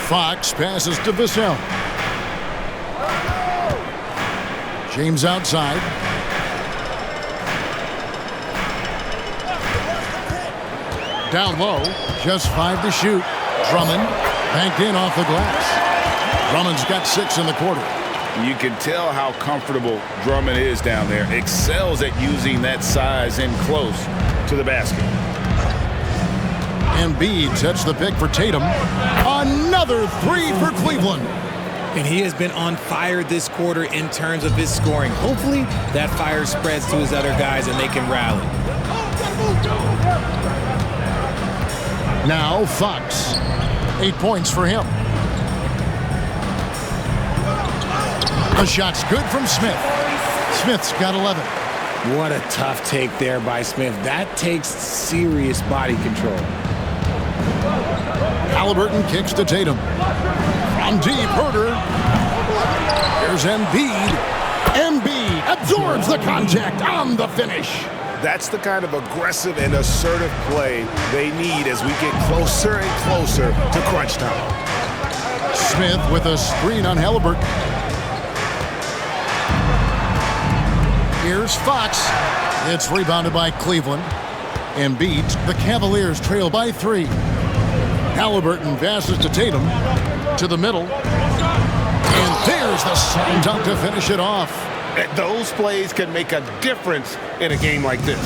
Fox passes to Vassell. James outside. Down low, just 5 to shoot. Drummond banked in off the glass. Drummond's got 6 in the quarter. You can tell how comfortable Drummond is down there. Excels at using that size in close to the basket. Embiid sets the pick for Tatum. Another 3 for Cleveland. And he has been on fire this quarter in terms of his scoring. Hopefully that fire spreads to his other guys and they can rally. Now Fox. 8 points for him. The shot's good from Smith. Smith's got 11. What a tough take there by Smith. That takes serious body control. Halliburton kicks to Tatum. From deep, Herter. Here's Embiid. Embiid absorbs the contact on the finish. That's the kind of aggressive and assertive play they need as we get closer and closer to crunch time. Smith with a screen on Halliburton. Here's Fox. It's rebounded by Cleveland. Embiid, the Cavaliers trail by 3. Halliburton passes to Tatum. To the middle. And there's the slam dunk to finish it off. Those plays can make a difference in a game like this.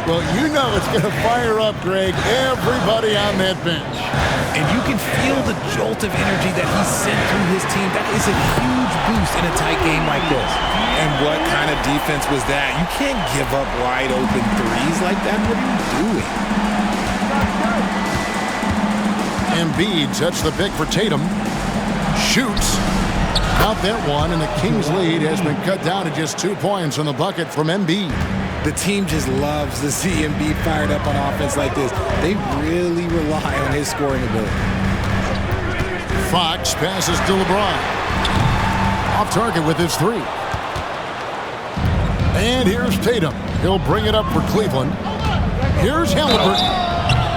Well, you know it's going to fire up, Greg, everybody on that bench. And you can feel the jolt of energy that he sent through his team. That is a huge boost most in a tight game like this. And what kind of defense was that? You can't give up wide open threes like that. What are you doing? Embiid sets the pick for Tatum. Shoots. Out that one, and the Kings' lead has been cut down to just 2 points on the bucket from Embiid. The team just loves to see Embiid fired up on offense like this. They really rely on his scoring ability. Fox passes to LeBron. Off target with his 3. And here's Tatum. He'll bring it up for Cleveland. Here's Halliburton.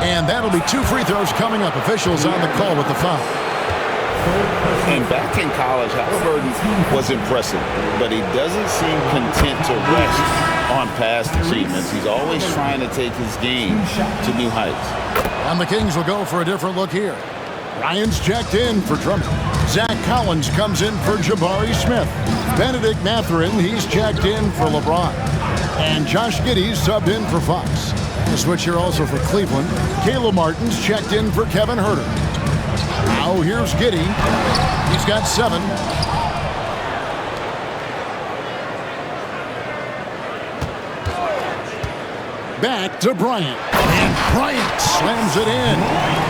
And that'll be 2 free throws coming up. Officials on the call with the foul. And back in college, Halliburton was impressive, but he doesn't seem content to rest on past achievements. He's always trying to take his game to new heights. And the Kings will go for a different look here. Ryan's checked in for Drummond. Zach Collins comes in for Jabari Smith. Benedict Mathurin, he's checked in for LeBron. And Josh Giddey's subbed in for Fox. The switch here also for Cleveland. Caleb Martin's checked in for Kevin Huerter. Now here's Giddey. He's got 7. Back to Bryant. And Bryant slams it in.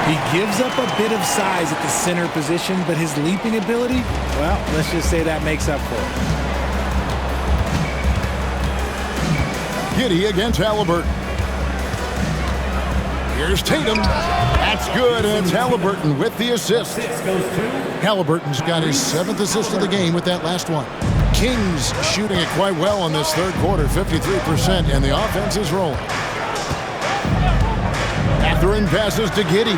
He gives up a bit of size at the center position, but his leaping ability, well, let's just say that makes up for it. Giddey against Halliburton. Here's Tatum. That's good, and it's Halliburton with the assist. Halliburton's got his 7th assist of the game with that last one. Kings shooting it quite well in this third quarter, 53%, and the offense is rolling. Mathurin passes to Giddey.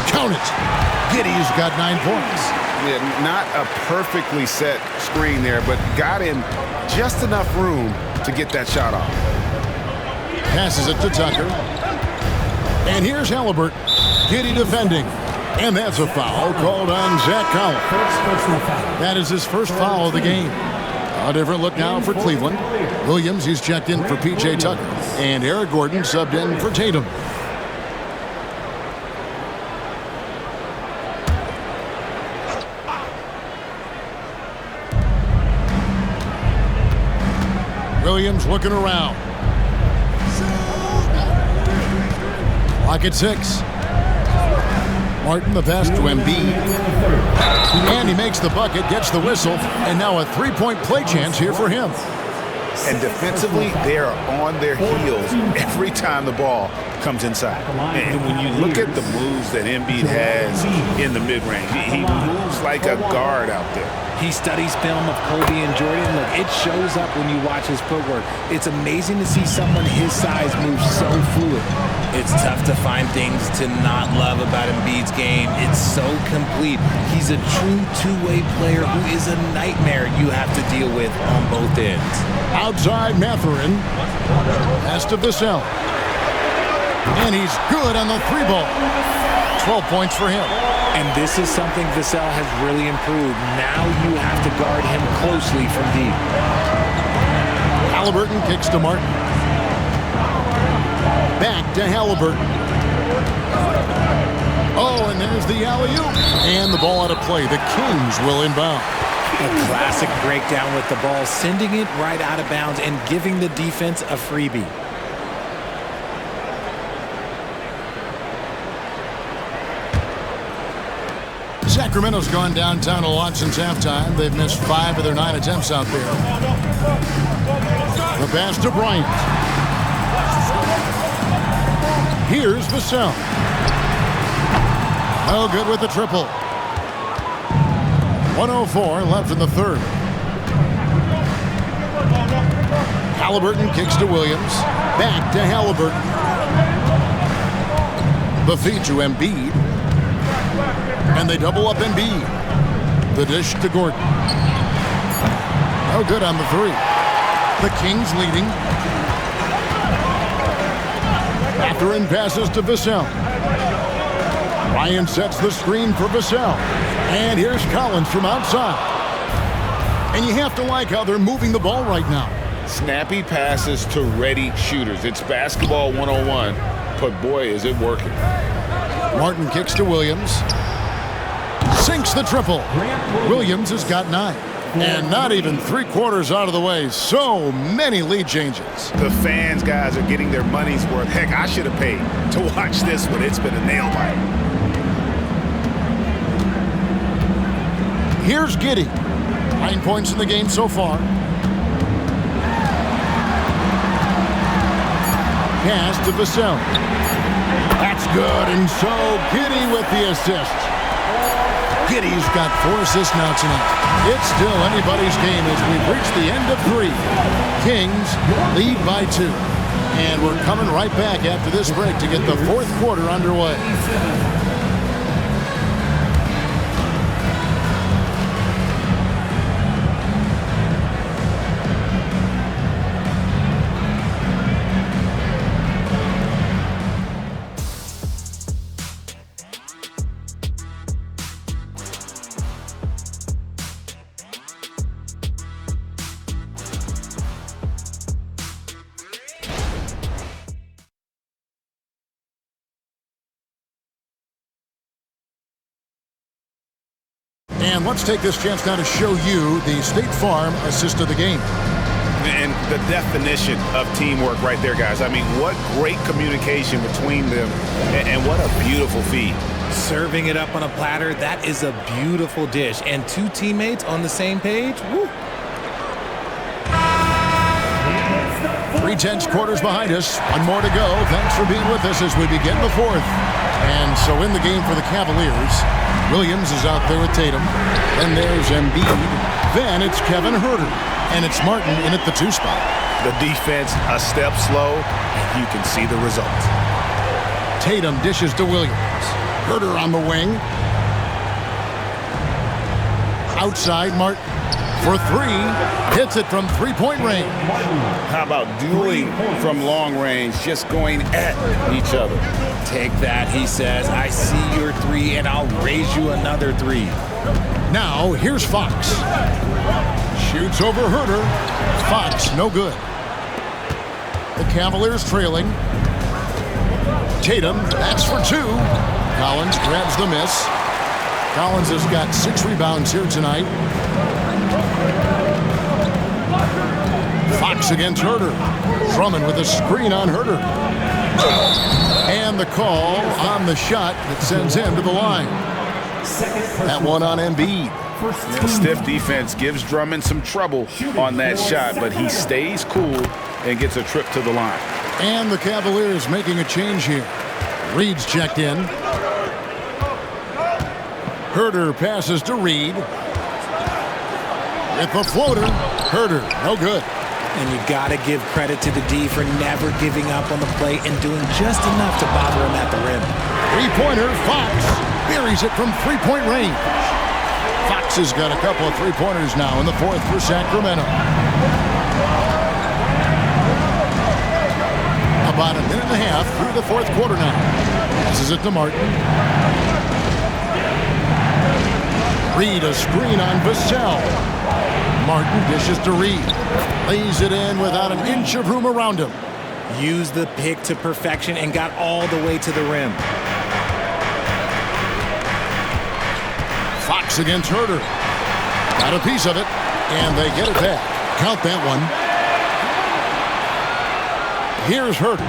Count it. Giddey's got 9 points. Yeah, not a perfectly set screen there, but got him just enough room to get that shot off. Passes it to Tucker. And here's Halliburton. Giddey defending. And that's a foul called on Zach Collins. That is his first foul of the game. A different look now for Cleveland. Williams, he's checked in for P.J. Tucker. And Eric Gordon subbed in for Tatum. Williams looking around. Lock at 6. Martin the pass to Embiid. And he makes the bucket, gets the whistle, and now a 3-point play chance here for him. And defensively, they are on their heels every time the ball comes inside. And when you look at the moves that Embiid has in the mid-range, he moves like a guard out there. He studies film of Kobe and Jordan. Look, it shows up when you watch his footwork. It's amazing to see someone his size move so fluid. It's tough to find things to not love about Embiid's game. It's so complete. He's a true two-way player who is a nightmare you have to deal with on both ends. Outside Mathurin. Pass to Vassell. And he's good on the 3-ball. 12 points for him. And this is something Vassell has really improved. Now you have to guard him closely from deep. Halliburton kicks to Martin. Back to Halliburton. Oh, and there's the alley-oop. And the ball out of play. The Kings will inbound. A classic breakdown with the ball, sending it right out of bounds and giving the defense a freebie. Sacramento's gone downtown a lot since halftime. They've missed 5 of their 9 attempts out there. The pass to Bryant. Here's Vassell. No good with the triple. 1:04 left in the third. Halliburton kicks to Williams. Back to Halliburton. The feed to Embiid. And they double up Embiid. The dish to Gordon. No good on the 3. The Kings leading. Mathurin passes to Vassell. Ryan sets the screen for Vassell. And here's Collins from outside. And you have to like how they're moving the ball right now. Snappy passes to ready shooters. It's basketball 101, but boy, is it working. Martin kicks to Williams. Sinks the triple. Williams has got 9. And not even 3/4 out of the way. So many lead changes. The fans, guys, are getting their money's worth. Heck, I should have paid to watch this one. It's been a nail biter. Here's Giddey. 9 points in the game so far. Pass to Vassell. That's good, and so Giddey with the assist. Giddey's got 4 assists now tonight. It's still anybody's game as we've reached the end of 3. Kings lead by 2. And we're coming right back after this break to get the 4th quarter underway. And let's take this chance now to show you the State Farm assist of the game. And the definition of teamwork right there, guys. I mean, what great communication between them, and what a beautiful feed. Serving it up on a platter, that is a beautiful dish. And 2 teammates on the same page, woo. 3 tense quarters behind us. 1 more to go. Thanks for being with us as we begin the 4th. And so in the game for the Cavaliers, Williams is out there with Tatum. Then there's Embiid. Then it's Kevin Huerter. And it's Martin in at the 2 spot. The defense a step slow, and you can see the result. Tatum dishes to Williams. Huerter on the wing. Outside, Martin for 3. Hits it from 3-point range. How about dueling from long range, just going at each other? Take that, he says. I see your 3, and I'll raise you another 3. Now, here's Fox. Shoots over Huerter. Fox, no good. The Cavaliers trailing. Tatum, that's for 2. Collins grabs the miss. Collins has got 6 rebounds here tonight. Fox against Huerter. Drummond with a screen on Huerter. And the call on the shot that sends him to the line. That one on Embiid. The stiff defense gives Drummond some trouble on that shot, but he stays cool and gets a trip to the line. And the Cavaliers making a change here. Reed's checked in. Huerter passes to Reed. With the floater, Huerter, no good. And you got to give credit to the D for never giving up on the play and doing just enough to bother him at the rim. 3-pointer, Fox buries it from 3-point range. Fox has got a couple of 3-pointers now in the 4th for Sacramento. About a minute and a half through the 4th quarter now. Passes it to Martin. Reed a screen on Vassell. Martin dishes to Reed. Lays it in without an inch of room around him. Used the pick to perfection and got all the way to the rim. Fox against Huerter. Got a piece of it, and they get it back. Count that one. Here's Huerter.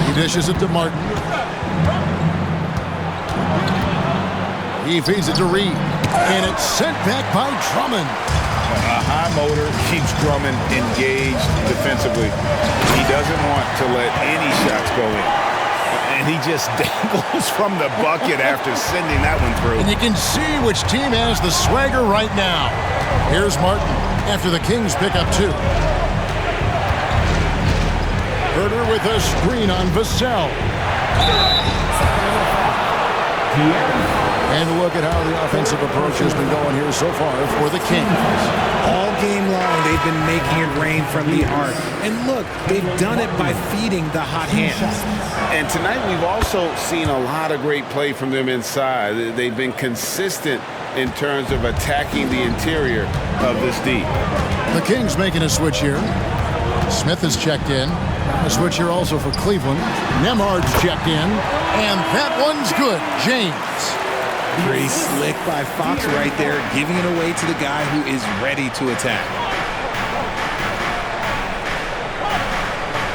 He dishes it to Martin. He feeds it to Reed. And it's sent back by Drummond. A high motor keeps Drummond engaged defensively. He doesn't want to let any shots go in. And he just dangles from the bucket after sending that one through. And you can see which team has the swagger right now. Here's Martin after the Kings pick up 2. Huerter with a screen on Vassell. And look at how the offensive approach has been going here so far for the Kings. All game long, they've been making it rain from the arc. And look, they've done it by feeding the hot hands. And tonight we've also seen a lot of great play from them inside. They've been consistent in terms of attacking the interior of this D. The Kings making a switch here. Smith is checked in. A switch here also for Cleveland. Nemhard's checked in, and that one's good. James. Pretty slick by Fox right there, giving it away to the guy who is ready to attack.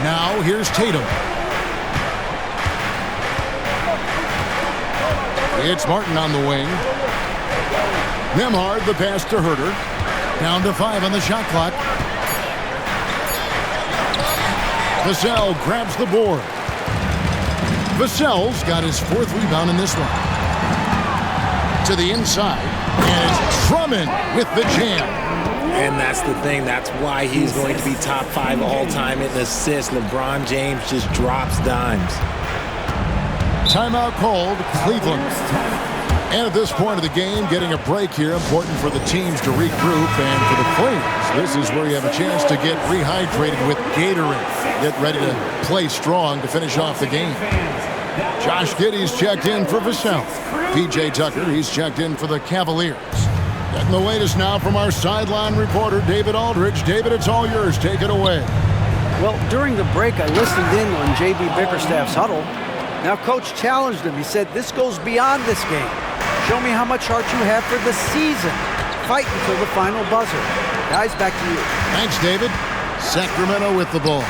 Now here's Tatum. It's Martin on the wing. Nemhard, the pass to Herter. Down to 5 on the shot clock. Vassell grabs the board. Vassell's got his 4th rebound in this one. To the inside, and it's Drummond with the jam. And that's the thing. That's why he's going to be top 5 all-time in assists. LeBron James just drops dimes. Timeout called, Cleveland. And at this point of the game, getting a break here, important for the teams to regroup. And for the players, this is where you have a chance to get rehydrated with Gatorade. Get ready to play strong to finish off the game. Josh Giddey's checked in for Vassell. P.J. Tucker, he's checked in for the Cavaliers. Getting the latest now from our sideline reporter, David Aldridge. David, it's all yours. Take it away. Well, during the break, I listened in on J.B. Bickerstaff's huddle. Now, Coach challenged him. He said, this goes beyond this game. Show me how much heart you have for the season. Fight until the final buzzer. Guys, back to you. Thanks, David. Sacramento with the ball.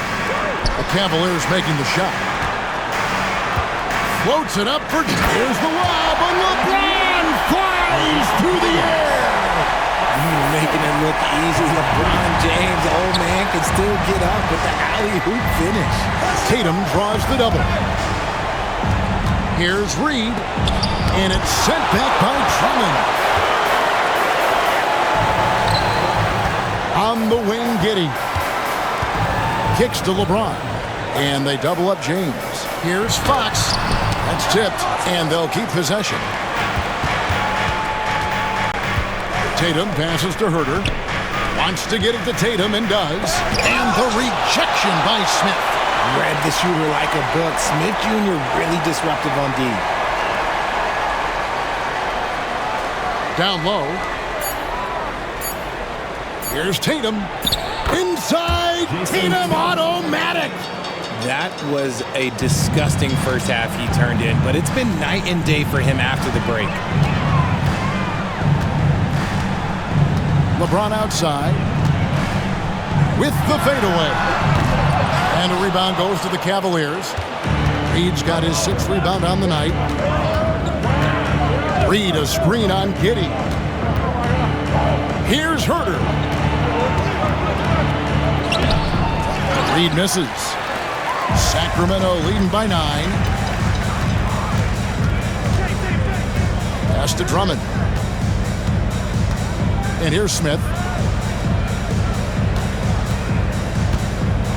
The Cavaliers making the shot. Floats it up for... Here's the lob, and LeBron flies through the air. Making it look easy. LeBron James, old man, can still get up with the alley-oop finish. Tatum draws the double. Here's Reed, and it's sent back by Drummond. On the wing, Giddey. Kicks to LeBron, and they double up James. Here's Fox. That's tipped, and they'll keep possession. Tatum passes to Herter. Wants to get it to Tatum, and does. And the rejection by Smith. Read the shooter like a book. Smith Jr. really disruptive on D. Down low. Here's Tatum. Inside. Tatum automatic. That was a disgusting first half he turned in, but it's been night and day for him after the break. LeBron outside with the fadeaway. And a rebound goes to the Cavaliers. Reed's got his 6th rebound on the night. Reed a screen on Giddey. Here's Herter. Reed misses. Sacramento leading by 9. Pass to Drummond. And here's Smith.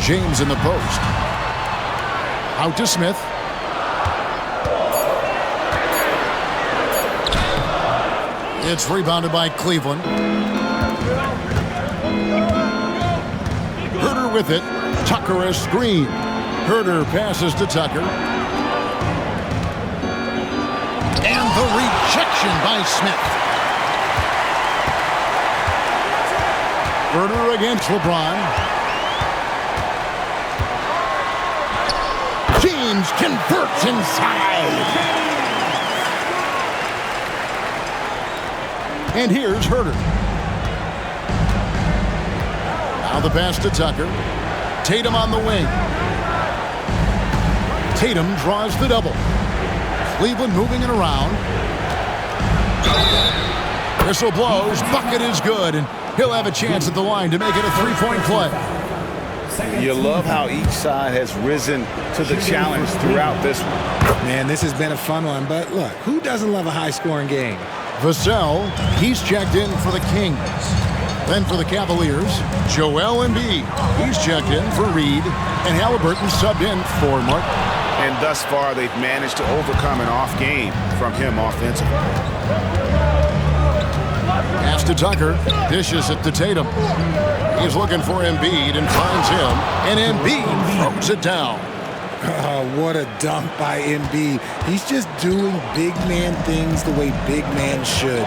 James in the post. Out to Smith. It's rebounded by Cleveland. Herter with it. Tucker a screen. Herter passes to Tucker. And the rejection by Smith. Herter against LeBron. James converts inside. And here's Herter. Now the pass to Tucker. Tatum on the wing. Tatum draws the double. Cleveland moving it around. Whistle blows. Bucket is good. And he'll have a chance at the line to make it a 3-point play. You love how each side has risen to the challenge throughout this one. Man, this has been a fun one, but look, who doesn't love a high-scoring game? Vassell, he's checked in for the Kings. Then for the Cavaliers, Joel Embiid. He's checked in for Reed, and Halliburton subbed in for Martin. And thus far, they've managed to overcome an off game from him offensively. Pass to Tucker, dishes it to Tatum. He's looking for Embiid and finds him, and Embiid throws it down. Oh, what a dunk by Embiid. He's just doing big man things the way big man should.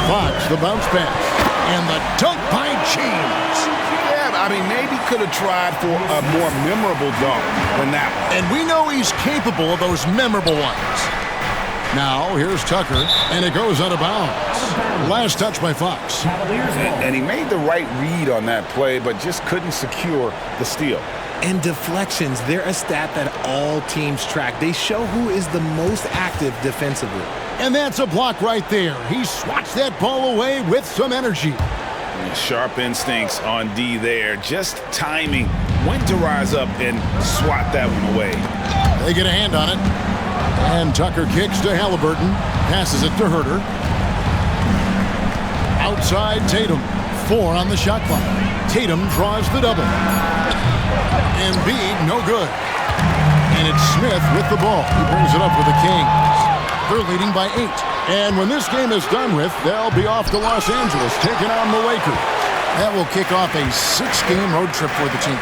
Fox, the bounce pass, and the dunk by James. Yeah, I mean, maybe could have tried for a more memorable dunk than that one. And we know he's capable of those memorable ones. Now, here's Tucker, and it goes out of bounds. Last touch by Fox. And he made the right read on that play, but just couldn't secure the steal. And deflections, they're a stat that all teams track. They show who is the most active defensively. And that's a block right there. He swats that ball away with some energy. Sharp instincts on D there. Just timing when to rise up and swat that one away. They get a hand on it. And Tucker kicks to Halliburton. Passes it to Herter. Outside Tatum. 4 on the shot clock. Tatum draws the double. Embiid, no good. And it's Smith with the ball. He brings it up for the Kings. They're leading by 8. And when this game is done with, they'll be off to Los Angeles, taking on the Lakers. That will kick off a 6-game road trip for the team.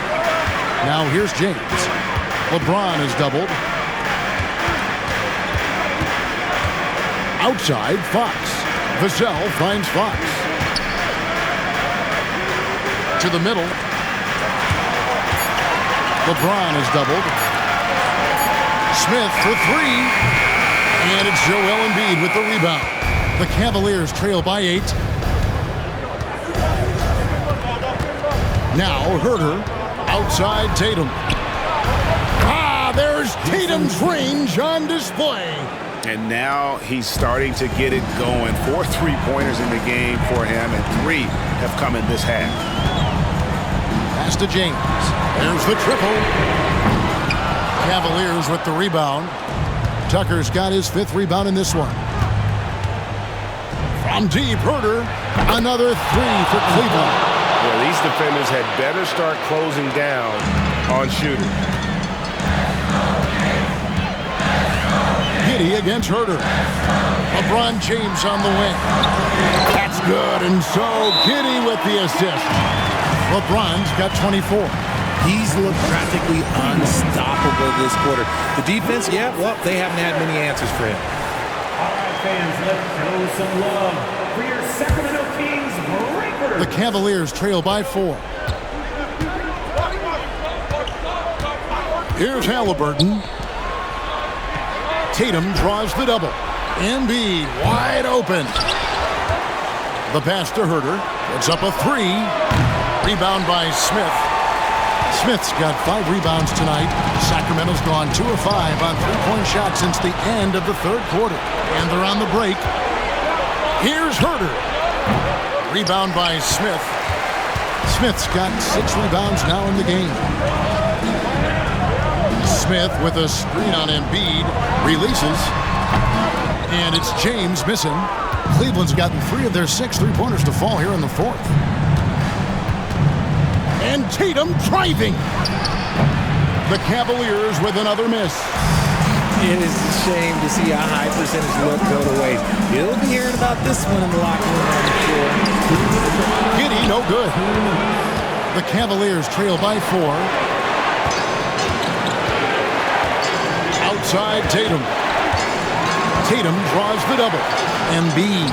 Now here's James. LeBron is doubled. Outside, Fox. Vassell finds Fox. To the middle. LeBron is doubled. Smith for 3. And it's Joel Embiid with the rebound. The Cavaliers trail by 8. Now Herter outside Tatum. There's Tatum's range on display. And now he's starting to get it going. 4 3-pointers in the game for him, and 3 have come in this half. Pass to James. There's the triple. Cavaliers with the rebound. Tucker's got his 5th rebound in this one. From deep, Herter. Another 3 for Cleveland. Well, these defenders had better start closing down on shooting. Giddey against Herter. LeBron James on the wing. That's good, and so Giddey with the assist. LeBron's got 24. He's looked practically unstoppable this quarter. The defense, yeah, well, they haven't had many answers for him. All right, fans, let's show some love for your Sacramento Kings breakers. The Cavaliers trail by 4. Here's Halliburton. Tatum draws the double. Embiid wide open. The pass to Herter. Puts up a 3. Rebound by Smith. Smith's got 5 rebounds tonight. Sacramento's gone 2 of 5 on 3-point shots since the end of the 3rd quarter. And they're on the break. Here's Herter. Rebound by Smith. Smith's got 6 rebounds now in the game. Smith with a screen on Embiid. Releases. And it's James missing. Cleveland's gotten 3 of their 6 3-pointers to fall here in the 4th. And Tatum driving. The Cavaliers with another miss. It is a shame to see a high percentage look go to waste. You'll be hearing about this one in the locker room, I'm sure. Giddey, no good. The Cavaliers trail by 4. Outside Tatum. Tatum draws the double. Embiid.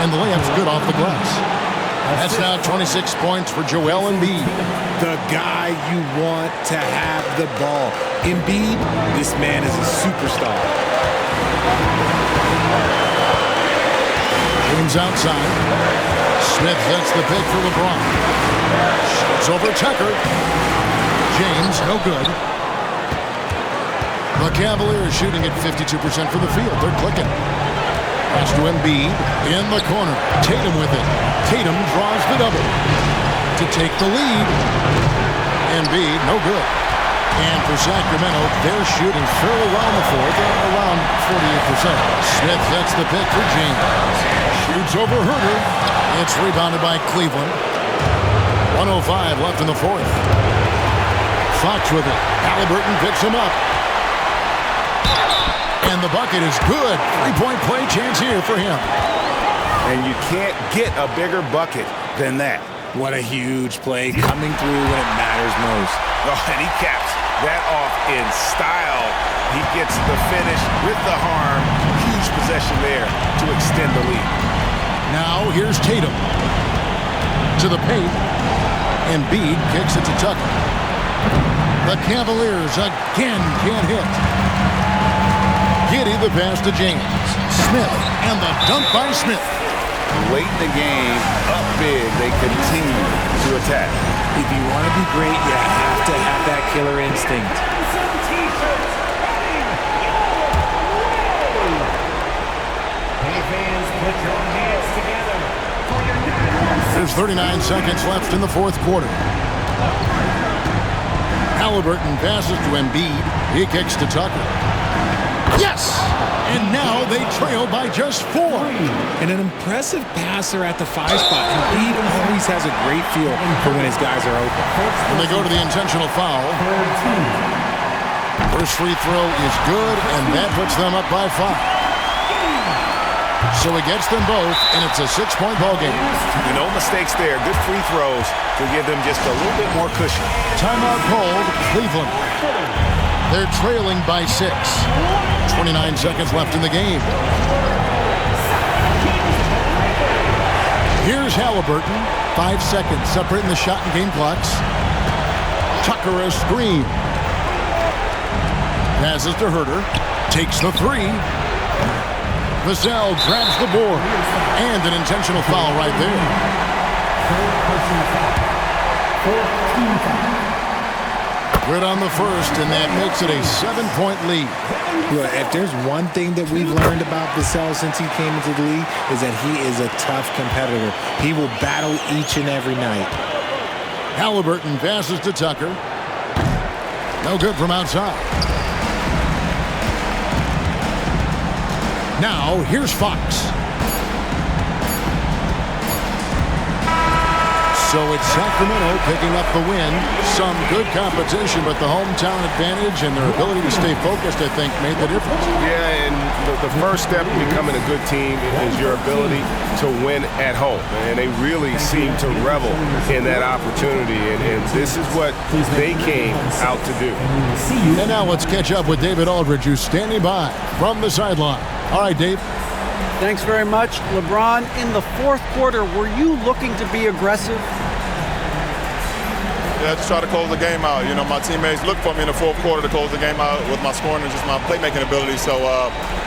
And the layup's good off the glass. That's now 26 points for Joel Embiid. The guy you want to have the ball. Embiid, this man is a superstar. James outside. Smith sets the pick for LeBron. Shoots over Tucker. James, no good. The Cavaliers shooting at 52% for the field. They're clicking. Pass to Embiid in the corner. Tatum with it. Tatum draws the double to take the lead. Embiid, no good. And for Sacramento, they're shooting fairly well in the 4th, around 48%. Smith gets the pick for James. Shoots over Herter. It's rebounded by Cleveland. 1:05 left in the 4th. Fox with it. Halliburton picks him up. And the bucket is good. 3-point play chance here for him. And you can't get a bigger bucket than that. What a huge play coming through when it matters most. Oh, and he caps that off in style. He gets the finish with the harm. Huge possession there to extend the lead. Now here's Tatum. To the paint. Embiid kicks it to Tucker. The Cavaliers again can't hit. Giddey the pass to James. Smith and the dunk by Smith. Late in the game, up big, they continue to attack. If you want to be great, you have to have that killer instinct. Hey fans, put your hands together for your number 1. There's 39 seconds left in the fourth quarter. Halliburton passes to Embiid. He kicks to Tucker. Yes! And now they trail by just 4. And an impressive passer at the 5 spot. Embiid always has a great feel for when his guys are open. And they go to the intentional foul. First free throw is good, and that puts them up by 5. So he gets them both, and it's a 6-point ball game. No mistakes there. Good free throws to give them just a little bit more cushion. Timeout called, Cleveland. They're trailing by 6. 29 seconds left in the game. Here's Halliburton. 5 seconds separating the shot and game clocks. Tucker a screen. Passes to Herter. Takes the 3. Vassell grabs the board. And an intentional foul right there. Good on the first, and that makes it a 7-point lead. If there's one thing that we've learned about Vassell since he came into the league, is that he is a tough competitor. He will battle each and every night. Halliburton passes to Tucker. No good from outside. Now, here's Fox. So it's Sacramento picking up the win. Some good competition, but the hometown advantage and their ability to stay focused, I think, made the difference. Yeah, and the first step in becoming a good team is your ability to win at home. And they really seem to revel in that opportunity, and this is what they came out to do. And now let's catch up with David Aldridge, who's standing by from the sideline. All right, Dave. Thanks very much. LeBron, in the fourth quarter, were you looking to be aggressive? Yeah, just try to close the game out. You know, my teammates looked for me in the fourth quarter to close the game out with my scoring and just my playmaking ability. So,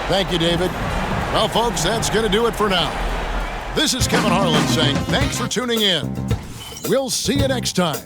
thank you, David. Well, folks, that's going to do it for now. This is Kevin Harlan saying thanks for tuning in. We'll see you next time.